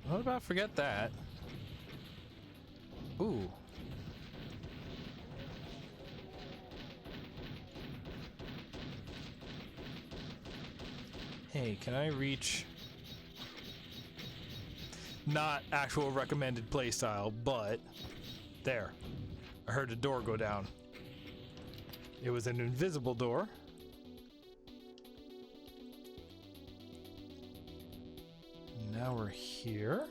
What about forget that? Ooh. Hey, can I reach? Not actual recommended playstyle, but there. I heard a door go down. It was an invisible door. Now we're here.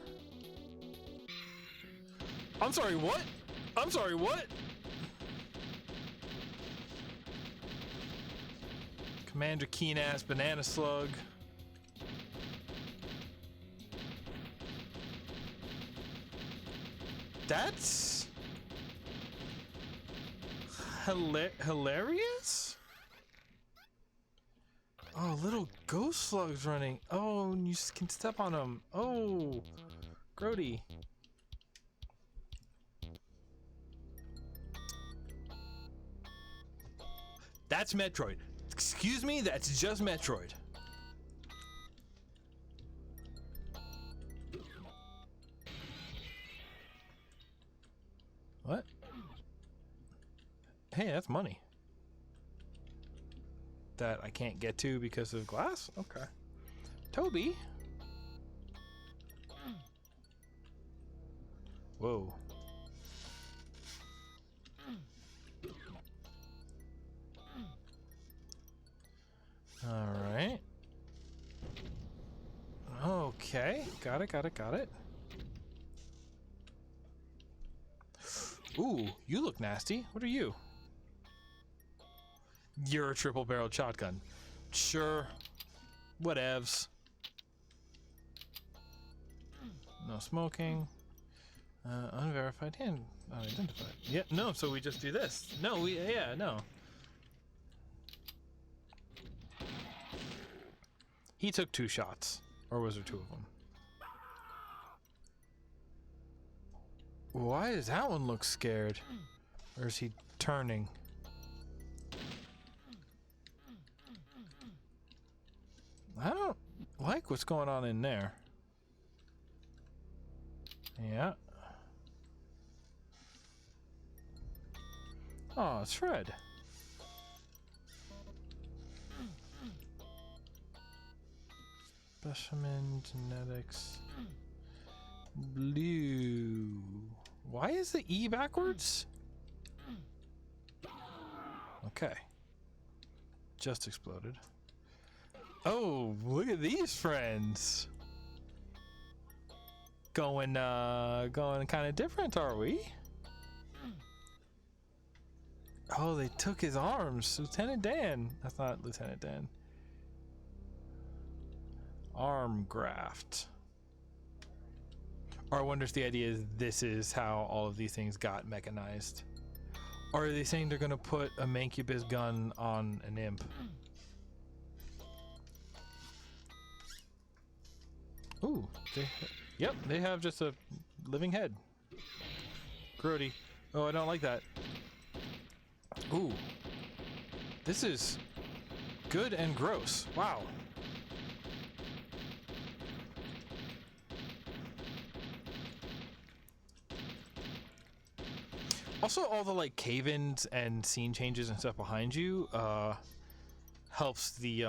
I'm sorry, what? I'm sorry, what? Commander Keen-ass banana slug. That's hilarious? Oh, little ghost slugs running. Oh, and you can step on them. Oh, grody. That's Metroid. Excuse me, that's just Metroid. What? Hey, that's money. That I can't get to because of glass? Okay. Toby? Whoa. Okay, got it, got it, got it. Ooh, you look nasty. What are you? You're a triple-barreled shotgun. Sure. Whatevs. No smoking. Unverified hand unidentified. Yeah, no, so we just do this. No, no. He took 2 shots. Or was there 2 of them? Why does that one look scared? Or is he turning? I don't like what's going on in there. Yeah. Oh, it's Fred. Specimen genetics. Blue. Why is the E backwards? Okay. Just exploded. Oh, look at these friends. Going kind of different, are we? Oh, they took his arms. Lieutenant Dan. That's not Lieutenant Dan. Arm graft. Or I wonder if the idea is this is how all of these things got mechanized. Or are they saying they're going to put a Mancubus gun on an imp? Ooh. Yep, they have just a living head. Grody. Oh, I don't like that. Ooh. This is good and gross. Wow. Also, all the like cave-ins and scene changes and stuff behind you helps the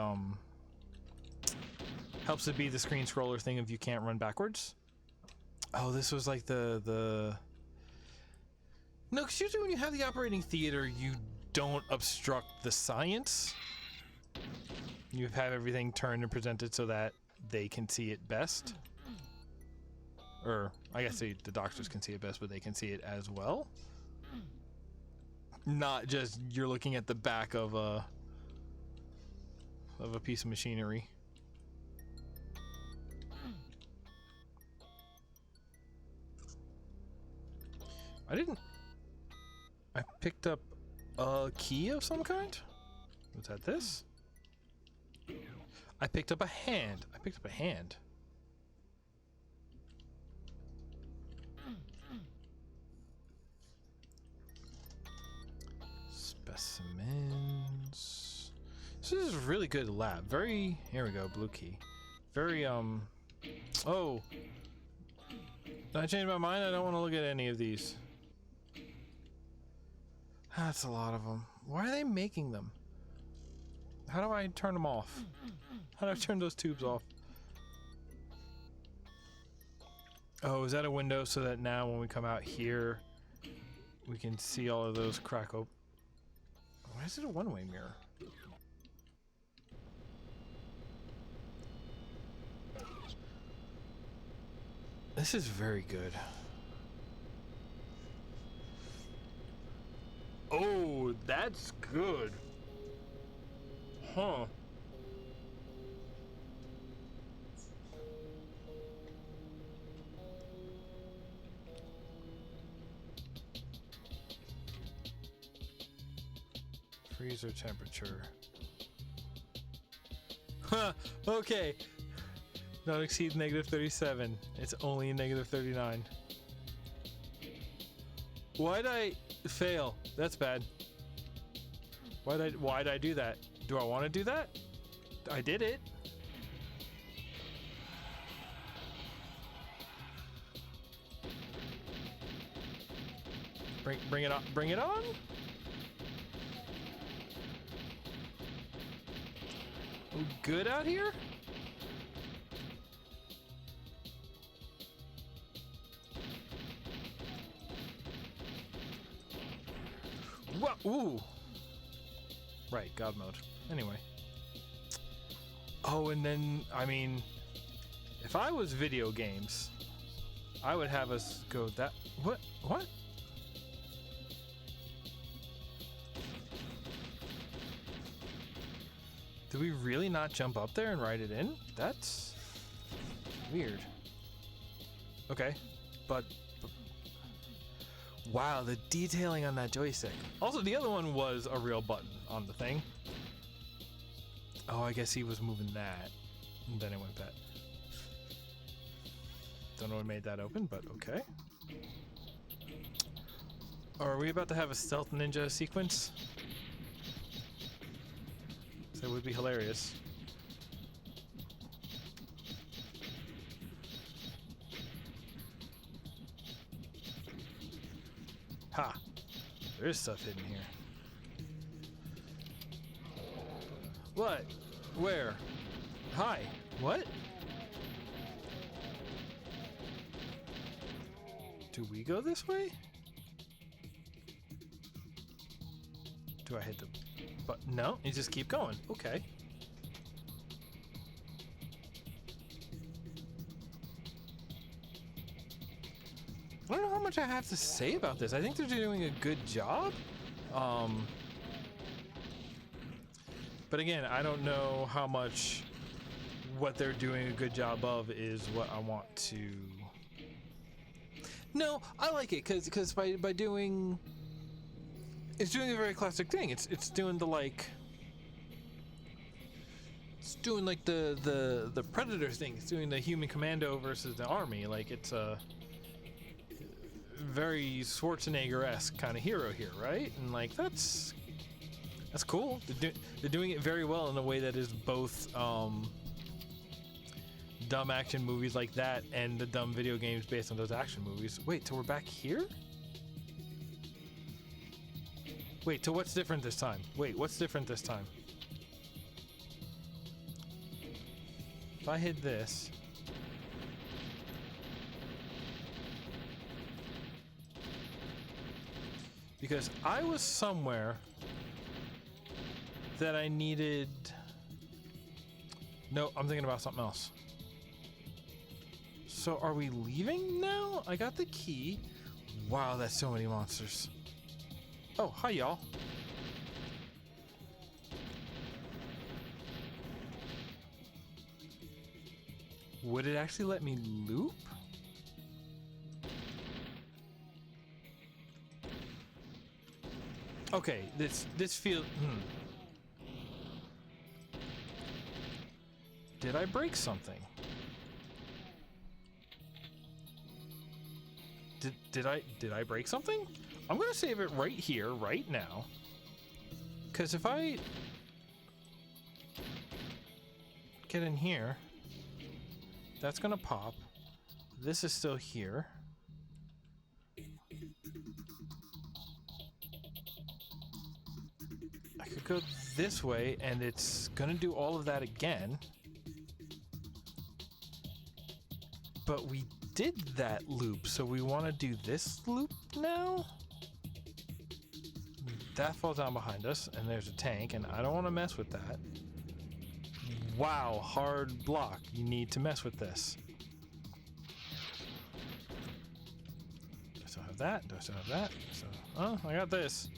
helps it be the screen scroller thing if you can't run backwards. Oh, this was like the no, because usually when you have the operating theater, you don't obstruct the science. You have everything turned and presented so that they can see it best. Or I guess the doctors can see it best, but they can see it as well. Not just you're looking at the back of a piece of machinery. I picked up a key of some kind? Was that this? I picked up a hand. Specimens. This is a really good lab. Very, here we go, blue key. Very, oh. Did I change my mind? I don't want to look at any of these. That's a lot of them. Why are they making them? How do I turn them off? How do I turn those tubes off? Oh, is that a window so that now when we come out here, we can see all of those crack open? Why is it a one-way mirror? This is very good. Oh, that's good. Huh. Freezer temperature. Huh, okay. Not exceed -37. It's only -39. Why'd I fail? That's bad. Why'd I do that? Do I want to do that? I did it. Bring it on. Bring it on. We good out here? What? Ooh. Right, God mode. Anyway. Oh, and then, I mean, If I was video games, I would have us go that... What? What? Do we really not jump up there and ride it in? That's weird. Okay, but wow, the detailing on that joystick. Also, the other one was a real button on the thing. Oh, I guess he was moving that. And then it went that. Don't know what made that open, but okay. Are we about to have a stealth ninja sequence? That would be hilarious. Ha! There is stuff hidden here. What? Where? Hi. What? Do we go this way? Do I hit the... But no, you just keep going. Okay. I don't know how much I have to say about this. I think they're doing a good job. But again, I don't know how much what they're doing a good job of is what I want to... No, I like it because by doing... It's doing a very classic thing. It's doing the like... It's doing like the Predator thing. It's doing the human commando versus the army. Like it's a very Schwarzenegger-esque kind of hero here, right? And like that's cool. They're doing it very well in a way that is both dumb action movies like that and the dumb video games based on those action movies. Wait, so we're back here? Wait, so what's different this time? Wait, what's different this time? If I hit this... Because I was somewhere that I needed... No, I'm thinking about something else. So are we leaving now? I got the key. Wow, that's so many monsters. Oh, hi y'all. Would it actually let me loop? Okay, this feels... Did I break something? Did I break something? I'm gonna save it right here, right now. Because if I get in here, that's gonna pop. This is still here. I could go this way and it's gonna do all of that again. But we did that loop, so we want to do this loop now? That falls down behind us, and there's a tank, and I don't want to mess with that. Wow, hard block. You need to mess with this. Do I still have that? Do I still have that? So, oh, I got this.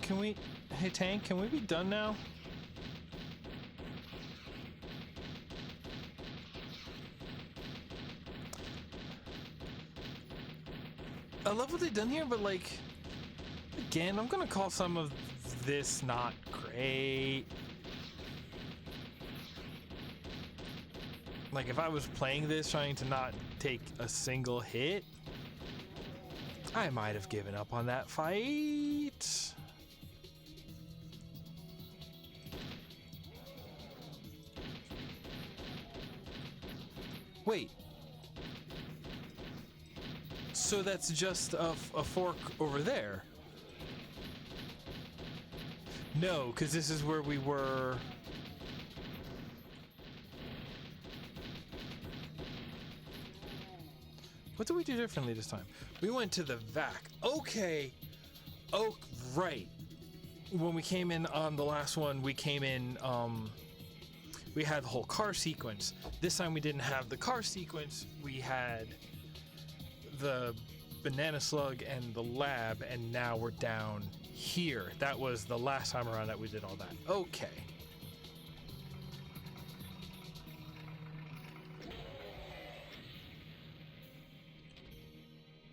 Can we, hey tank, can we be done now? I love what they've done here, but like, again, I'm gonna call some of this not great. Like if I was playing this trying to not take a single hit, I might have given up on that fight. Wait. So that's just a fork over there. No, because this is where we were. What did we do differently this time? We went to the vac. Okay. Oh, right. When we came in on the last one, we came in, we had the whole car sequence. This time we didn't have the car sequence. We had the banana slug and the lab, and now we're down here. That was the last time around that we did all that. Okay.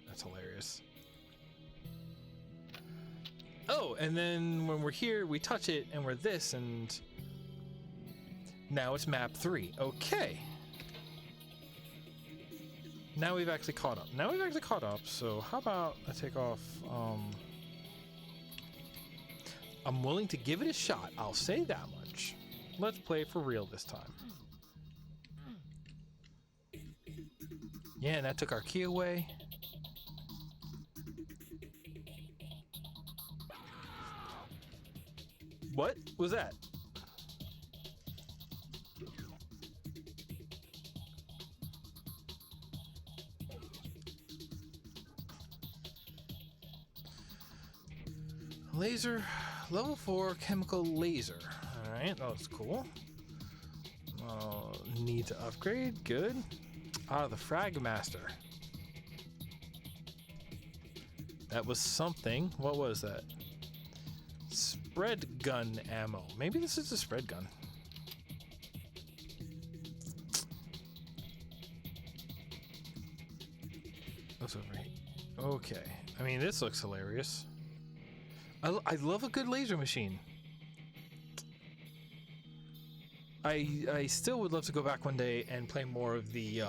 That's hilarious. Oh, and then when we're here, we touch it and we're this, and now it's map 3. Okay. Now we've actually caught up. So how about I take off, I'm willing to give it a shot. I'll say that much. Let's play for real this time. Yeah, and that took our key away. What was that? Laser, level 4 chemical laser. All right, that was cool. Need to upgrade. Good. Ah, the Frag Master. That was something. What was that? Spread gun ammo. Maybe this is a spread gun. What's over here? Okay. I mean, this looks hilarious. I love a good laser machine. I still would love to go back one day and play more of the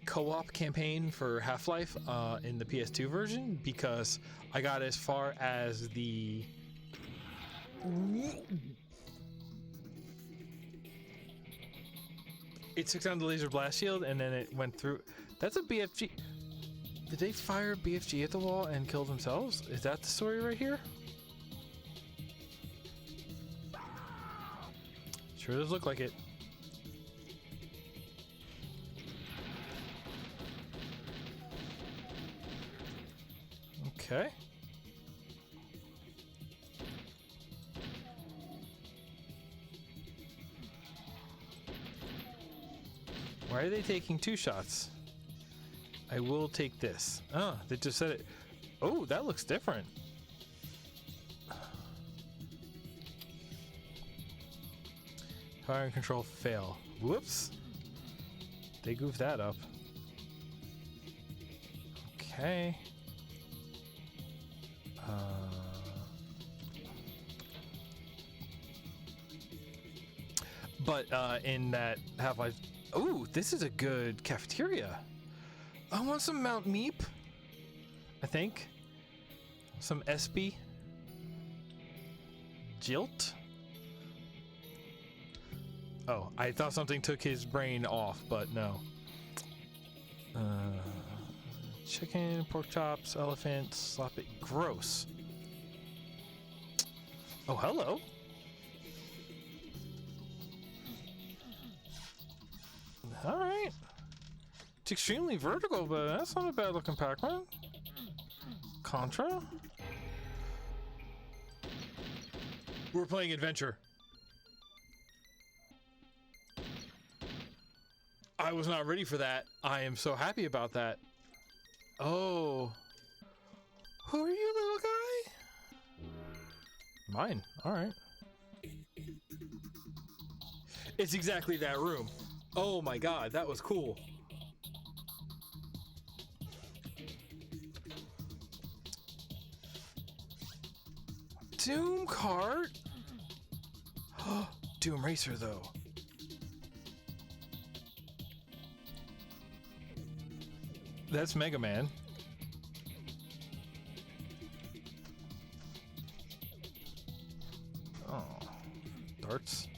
co-op campaign for Half-Life in the PS2 version, because I got as far as the it took down the laser blast shield and then it went through. That's a BFG. Did they fire BFG at the wall and kill themselves? Is that the story right here? Sure does look like it. Okay. Why are they taking 2 shots? I will take this. Oh, they just said it. Oh, that looks different. Fire and control fail. Whoops. They goofed that up. Okay. But in that Half-Life... Ooh, this is a good cafeteria. I want some Mount Meep. I think. Some SB. Jilt. Oh, I thought something took his brain off, but no. Chicken, pork chops, elephant, slap it. Gross. Oh, hello. All right. It's extremely vertical, but that's not a bad looking Pac-Man. Contra. We're playing adventure. I was not ready for that. I am so happy about that. Oh. Who are you, little guy? Mine. All right. It's exactly that room. Oh my god, that was cool. Doom cart? Doom Racer, though. That's Mega Man. Oh. Darts.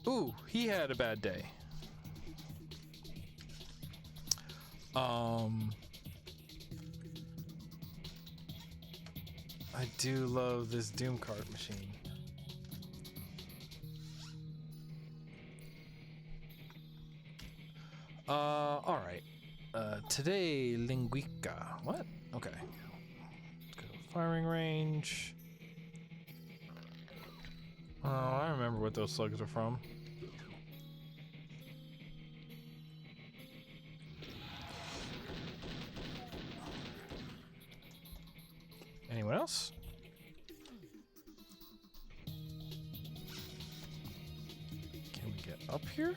Ooh, he had a bad day. I do love this Doom cart machine. Alright. Today, Linguica. What? Okay. Let's go to firing range. Oh, I remember what those slugs are from. Anyone else? Can we get up here?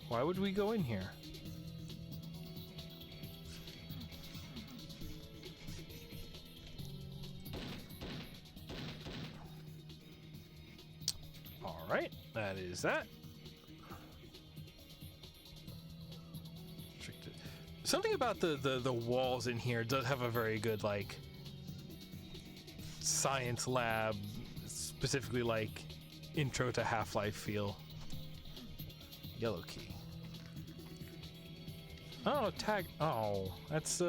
Why would we go in here? All right, that is that. Something about the walls in here does have a very good, like, science lab, specifically like intro to Half-Life feel. Yellow key. Oh, tag. Oh, that's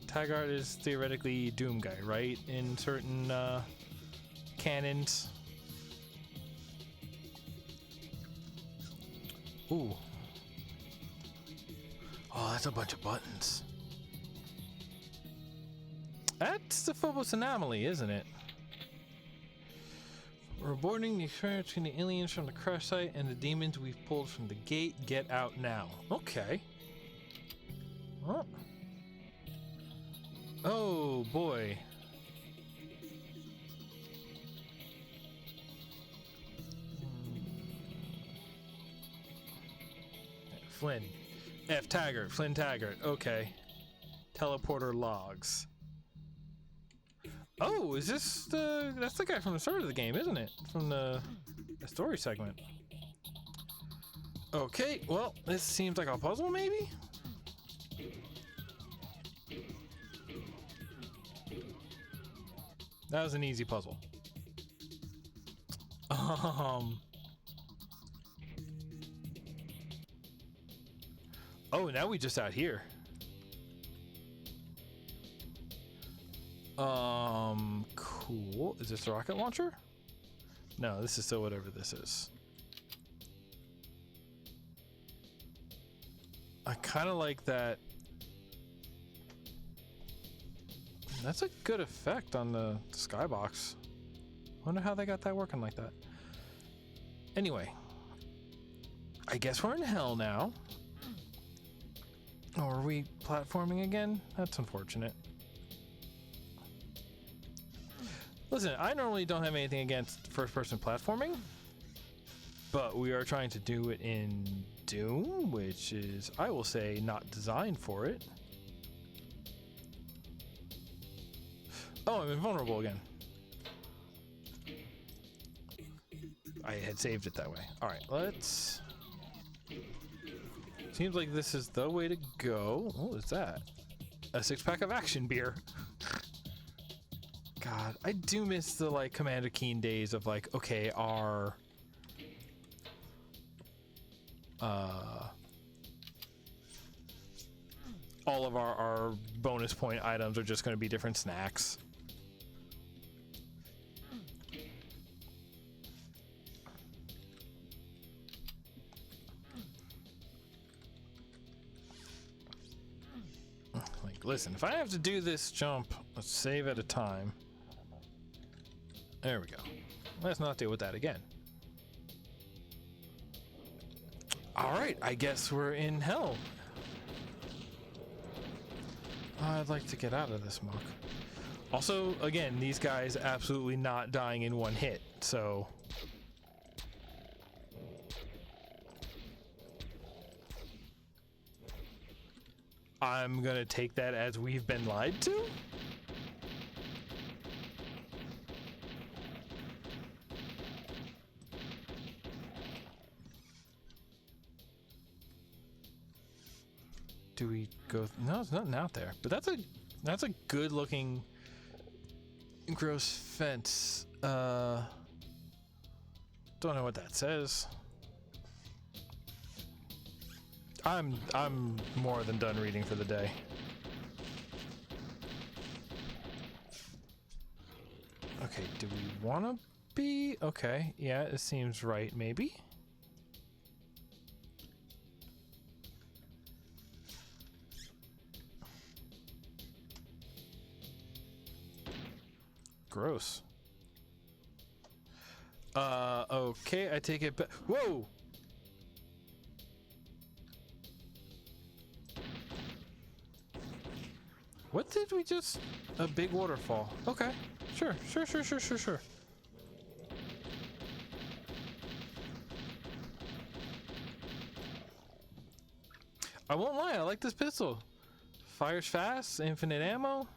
Taggart is theoretically Doom guy, right? In certain canons. Ooh. Oh, that's a bunch of buttons. That's the Phobos anomaly, isn't it? We're aborting the experience between the aliens from the crash site and the demons we've pulled from the gate. Get out now. Okay. Huh. Oh, boy. Flynn. F. Taggart. Flynn Taggart. Okay. Teleporter logs. Oh, is this the... That's the guy from the start of the game, isn't it? From the story segment. Okay, well, this seems like a puzzle, maybe? That was an easy puzzle. Oh, now we just out here. Cool. Is this a rocket launcher? No, this is still whatever this is. I kind of like that. That's a good effect on the skybox. Wonder how they got that working like that. Anyway, I guess we're in hell now. Oh, are we platforming again? That's unfortunate. Listen, I normally don't have anything against first-person platforming, but we are trying to do it in Doom, which is, I will say, not designed for it. Oh, I'm invulnerable again. I had saved it that way. Alright, let's... Seems like this is the way to go. What was that? A 6-pack of action beer. God, I do miss the, like, Commander Keen days of, like, okay, our... all of our bonus point items are just going to be different snacks. Like, listen, if I have to do this jump, let's save at a time. There we go. Let's not deal with that again. Alright, I guess we're in hell. I'd like to get out of this muck. Also, again, these guys absolutely not dying in one hit, so... I'm gonna take that as we've been lied to? Do we go? No, there's nothing out there. But that's a good looking gross fence. Don't know what that says. I'm more than done reading for the day. Okay, do we want to be? Okay, yeah, it seems right, maybe. Gross. Okay, I take it back. Whoa! What did we just... A big waterfall. Okay. Sure. I won't lie, I like this pistol. Fires fast, infinite ammo.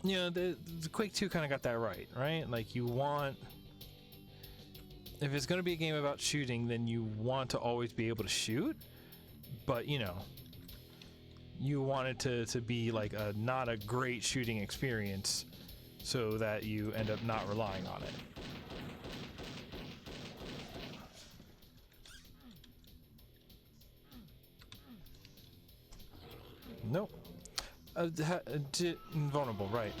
You know, the Quake 2 kind of got that right? Like, you want... If it's going to be a game about shooting, then you want to always be able to shoot. But, you know, you want it to be like not a great shooting experience so that you end up not relying on it. Nope. Invulnerable, right.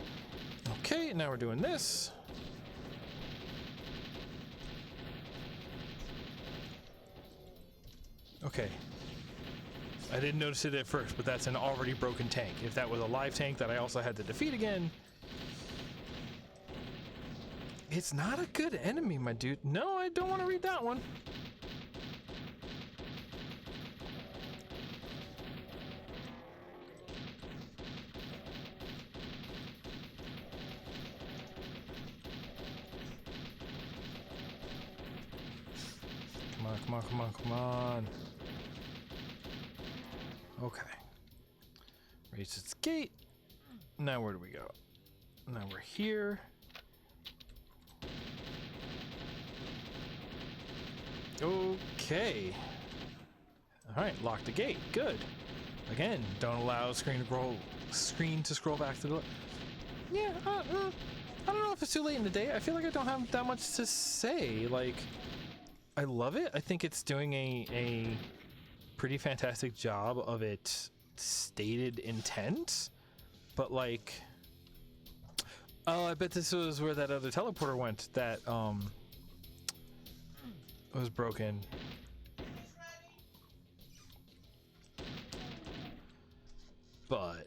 Okay, now we're doing this. Okay. I didn't notice it at first, but that's an already broken tank. If that was a live tank that I also had to defeat again... It's not a good enemy, my dude. No, I don't want to read that one. Come on. Okay. Raise its gate. Now where do we go? Now we're here. Okay. Alright, lock the gate. Good. Again, don't allow screen to scroll back to the... Yeah, I don't know if it's too late in the day. I feel like I don't have that much to say. Like... I love it. I think it's doing a pretty fantastic job of its stated intent, but like, oh, I bet this was where that other teleporter went that was broken. But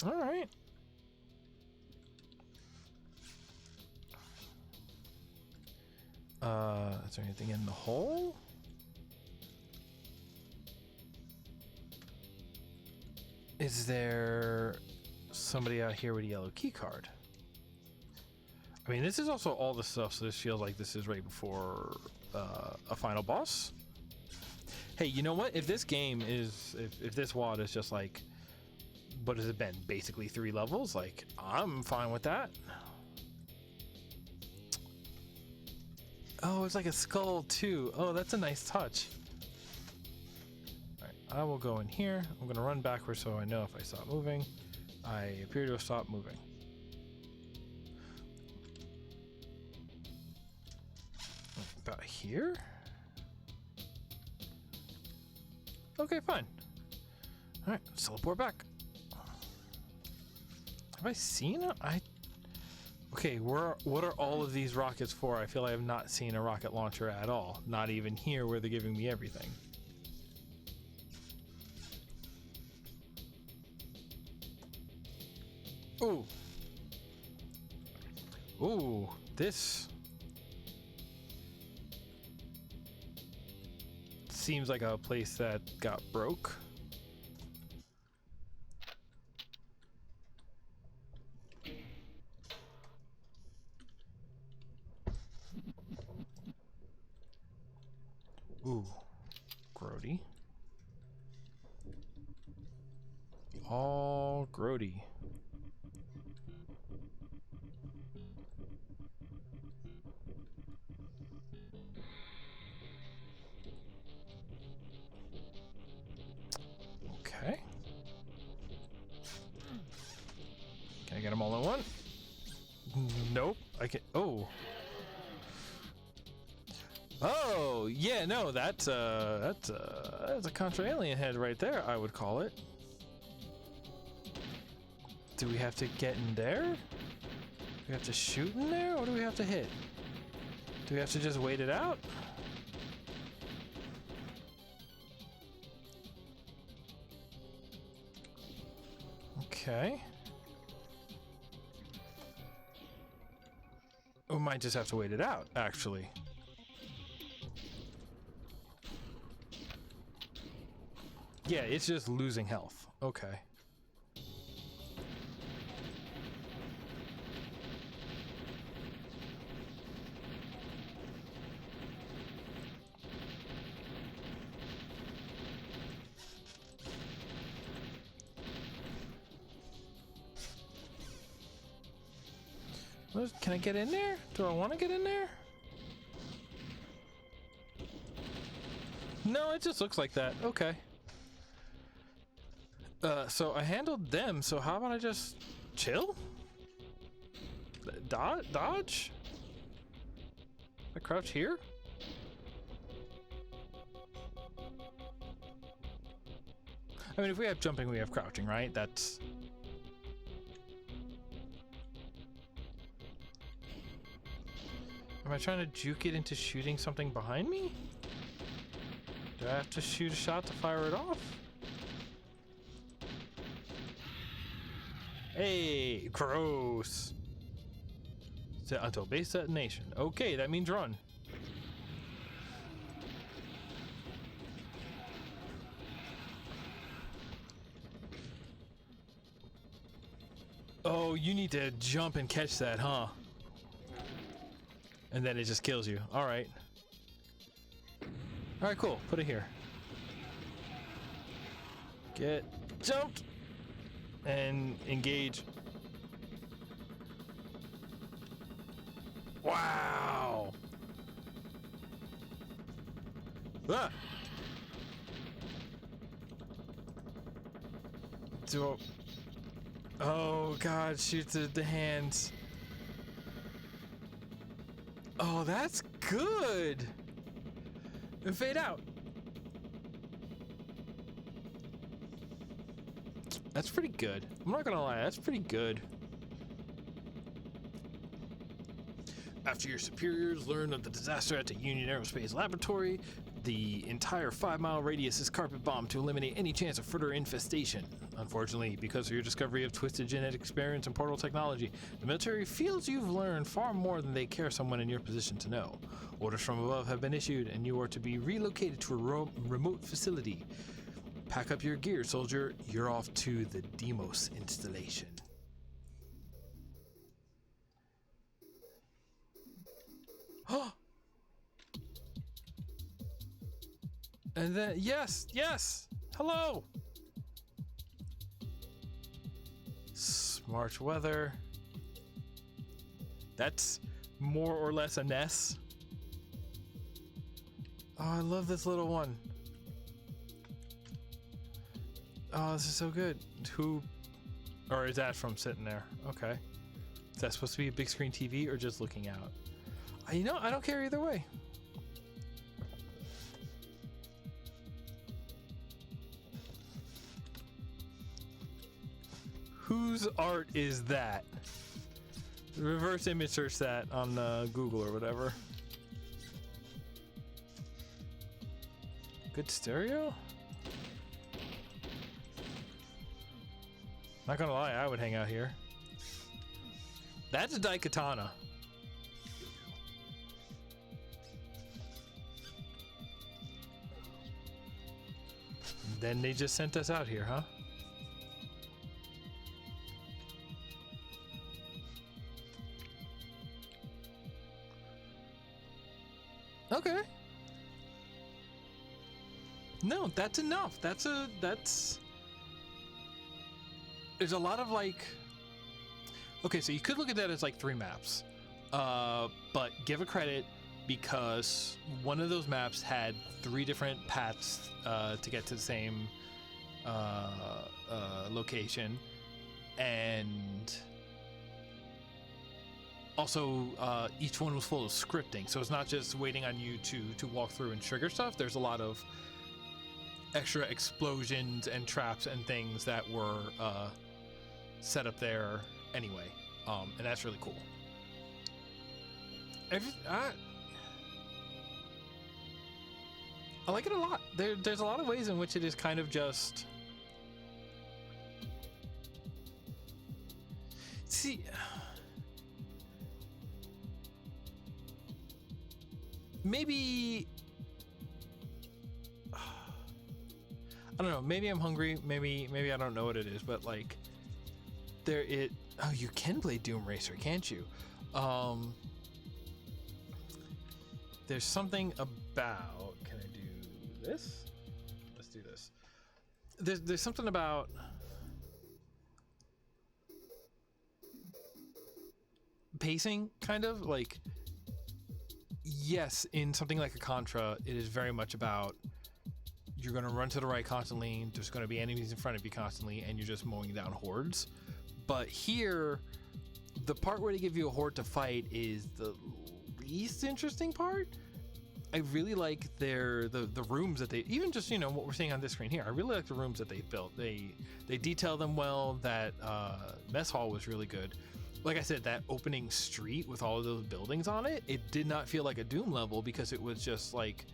all right. Is there anything in the hole? Is there somebody out here with a yellow key card? I mean, this is also all the stuff, so this feels like this is right before a final boss. Hey, you know what? If this game is, if this WAD is just like, what has it been? Basically 3 levels? Like, I'm fine with that. Oh, it's like a skull too. Oh, that's a nice touch. Alright, I will go in here. I'm gonna run backwards so I know if I stop moving. I appear to have stopped moving. About here? Okay, fine. Alright, let's teleport back. Have I seen it? Okay, what are all of these rockets for? I feel I have not seen a rocket launcher at all. Not even here where they're giving me everything. Ooh. Ooh, this seems like a place that got broke. Ooh, grody. All grody. Okay. Can I get them all in one? Nope. I can. Oh. Oh, yeah, no, that's a contra alien head right there, I would call it. Do we have to get in there? Do we have to shoot in there, or do we have to hit? Do we have to just wait it out? Okay. We might just have to wait it out, actually. Yeah, it's just losing health. Okay. Can I get in there? Do I want to get in there? No, it just looks like that. Okay. So I handled them, so how about I just chill? Dodge? I crouch here? I mean, if we have jumping, we have crouching, right? That's... Am I trying to juke it into shooting something behind me? Do I have to shoot a shot to fire it off? Hey, gross. Set until base detonation. Okay, that means run. Oh, you need to jump and catch that, huh? And then it just kills you. All right. All right, cool. Put it here. Get jumped and engage. Wow. Ah. Oh God! Shoot the hands. Oh, that's good. And fade out. That's pretty good. I'm not gonna lie, that's pretty good. After your superiors learn of the disaster at the Union Aerospace Laboratory, the entire 5-mile radius is carpet bombed to eliminate any chance of further infestation. Unfortunately, because of your discovery of twisted genetic experience and portal technology, the military feels you've learned far more than they care someone in your position to know. Orders from above have been issued, and you are to be relocated to a remote facility. Pack up your gear, soldier. You're off to the Demos installation. And then, yes, hello. Smart weather. That's more or less a Ness. Oh, I love this little one. Oh, this is so good. Who, or is that from sitting there? Okay. Is that supposed to be a big screen TV or just looking out? You know, I don't care either way. Whose art is that? Reverse image search that on Google or whatever. Good stereo? Not gonna lie, I would hang out here. That's a Daikatana. Then they just sent us out here, huh? Okay. No, that's enough. That's there's a lot of like, okay, so you could look at that as like 3 maps, but give a credit because one of those maps had 3 different paths to get to the same location, and also each one was full of scripting, so it's not just waiting on you to walk through and trigger stuff. There's a lot of extra explosions and traps and things that were set up there anyway, and that's really cool. I like it a lot. There's a lot of ways in which it is kind of just... See... Maybe... I don't know, maybe I'm hungry, maybe I don't know what it is, but like... Oh, you can play Doom Racer, can't you? There's something about... Can I do this? Let's do this. There's something about... pacing, kind of, like... Yes, in something like a Contra, it is very much about you're going to run to the right constantly, there's going to be enemies in front of you constantly, and you're just mowing down hordes. But here, the part where they give you a horde to fight is the least interesting part. I really like the rooms that they, even just, you know, what we're seeing on this screen here, I really like the rooms that they built. They detail them well. That mess hall was really good. Like I said, that opening street with all of those buildings on it, it did not feel like a Doom level because it was just like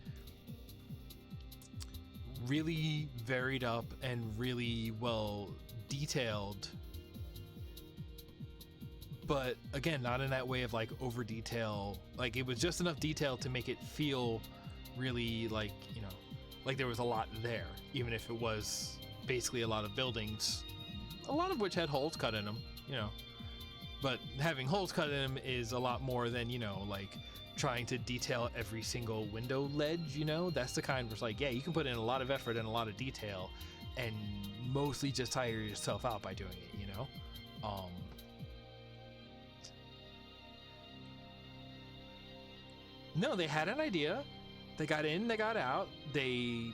really varied up and really well detailed. But again, not in that way of like over detail. Like it was just enough detail to make it feel really like, you know, like there was a lot there, even if it was basically a lot of buildings, a lot of which had holes cut in them, you know. But having holes cut in them is a lot more than, you know, like trying to detail every single window ledge, you know? That's the kind where it's like, yeah, you can put in a lot of effort and a lot of detail and mostly just tire yourself out by doing it, you know? No, they had an idea. They got in, they got out. It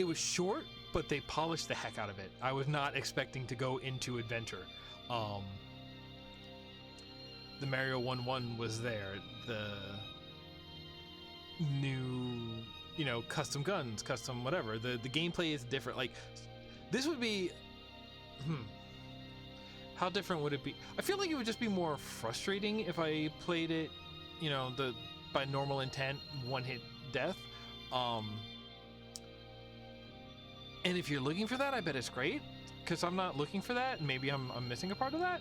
was short, but they polished the heck out of it. I was not expecting to go into adventure. The Mario 1-1 was there. The new, you know, custom guns, custom whatever. The gameplay is different. Like, this would be... How different would it be? I feel like it would just be more frustrating if I played it, you know, by normal intent, one-hit death. And if you're looking for that, I bet it's great, because I'm not looking for that. Maybe I'm missing a part of that.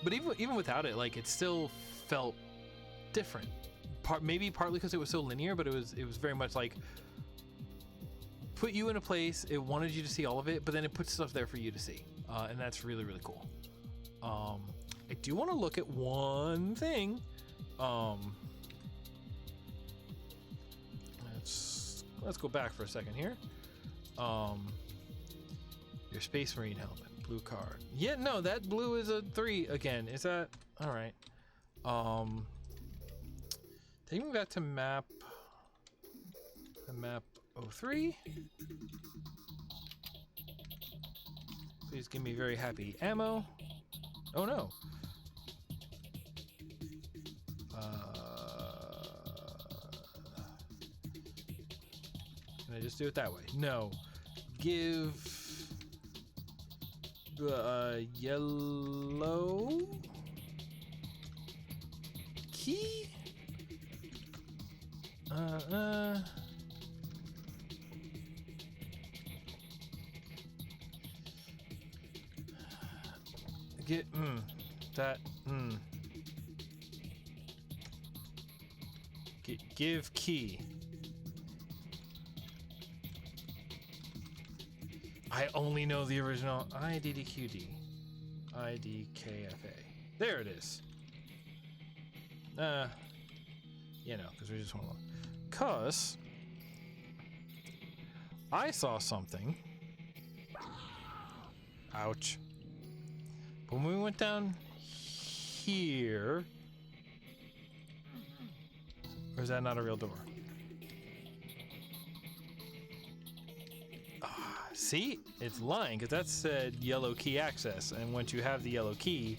But even without it, like, it still felt different. Maybe partly because it was so linear, but it was very much like put you in a place, it wanted you to see all of it, but then it puts stuff there for you to see, and that's really, really cool. I do want to look at one thing. Let's go back for a second here. Your Space Marine helmet, blue card. Yeah, no, that blue is a 3 again. Is that all right? Take me back to map 03. Please give me very happy ammo. Oh no. Can I just do it that way? No. Give the yellow key. Get that give key. I only know the original IDDQD. IDKFA. There it is. You know, because we just want to look. Because I saw something. Ouch. When we went down here, or is that not a real door? See, it's lying, because that said yellow key access, and once you have the yellow key,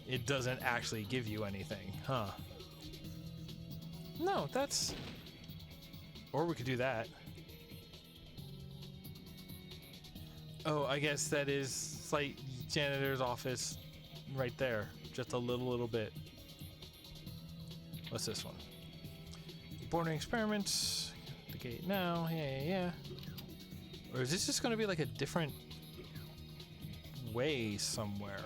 it doesn't actually give you anything, huh? No, that's... Or we could do that. Oh, I guess that is slight janitor's office right there. Just a little bit. What's this one? Boarding experiments. The gate now. Yeah. Or is this just going to be like a different way somewhere?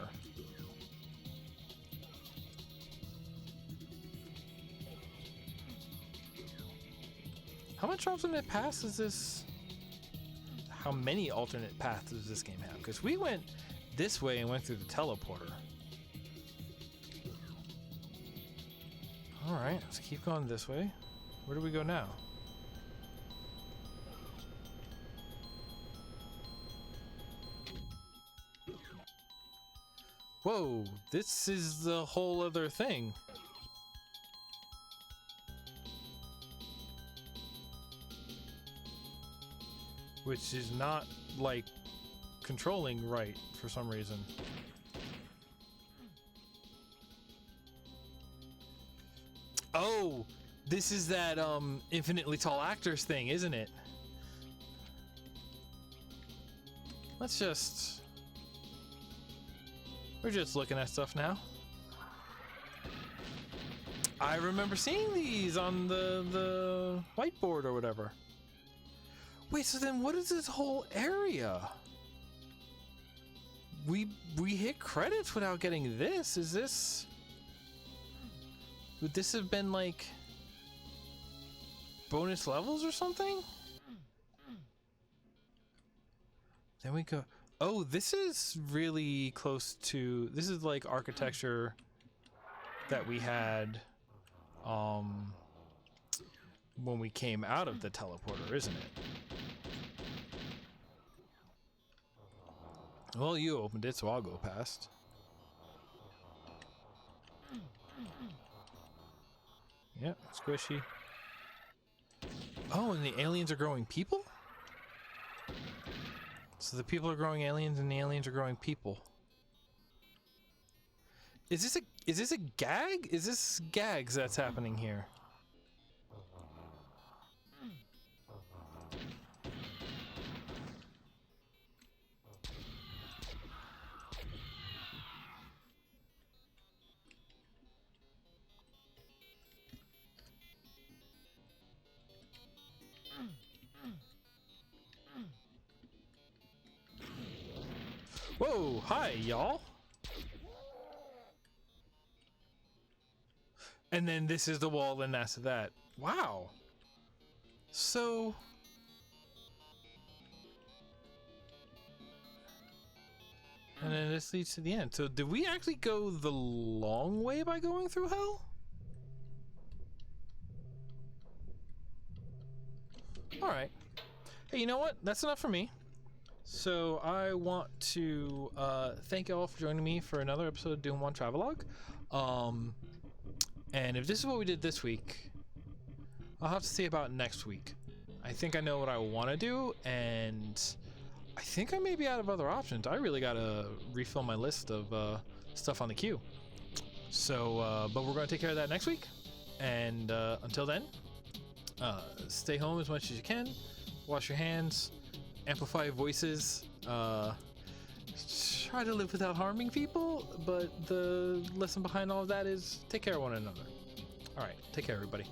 How much alternate paths is this? How many alternate paths does this game have? Because we went this way and went through the teleporter. Alright, let's keep going this way. Where do we go now? Whoa, this is the whole other thing. Which is not, like, controlling right for some reason. Oh, this is that, infinitely tall actors thing, isn't it? Let's just... We're just looking at stuff now. I remember seeing these on the whiteboard or whatever. Wait, so then what is this whole area? We hit credits without getting this. Is this... Would this have been like bonus levels or something? Then we go... Oh, this is really close to... This is like architecture that we had when we came out of the teleporter, isn't it? Well, you opened it, so I'll go past. Yep, squishy. Oh, and the aliens are growing people? So the people are growing aliens and the aliens are growing people. Is this a gag? Is this gags that's happening here? Whoa, hi, y'all. And then this is the wall, and that's that. Wow. So... And then this leads to the end. So did we actually go the long way by going through hell? Alright. Hey, you know what? That's enough for me. So I want to thank you all for joining me for another episode of DooM Travelogue. And if this is what we did this week, I'll have to see about next week. I think I know what I want to do, and I think I may be out of other options. I really got to refill my list of stuff on the queue. So, but we're going to take care of that next week. And until then, stay home as much as you can. Wash your hands. Amplify your voices. Try to live without harming people, but the lesson behind all of that is take care of one another. All right, take care, everybody.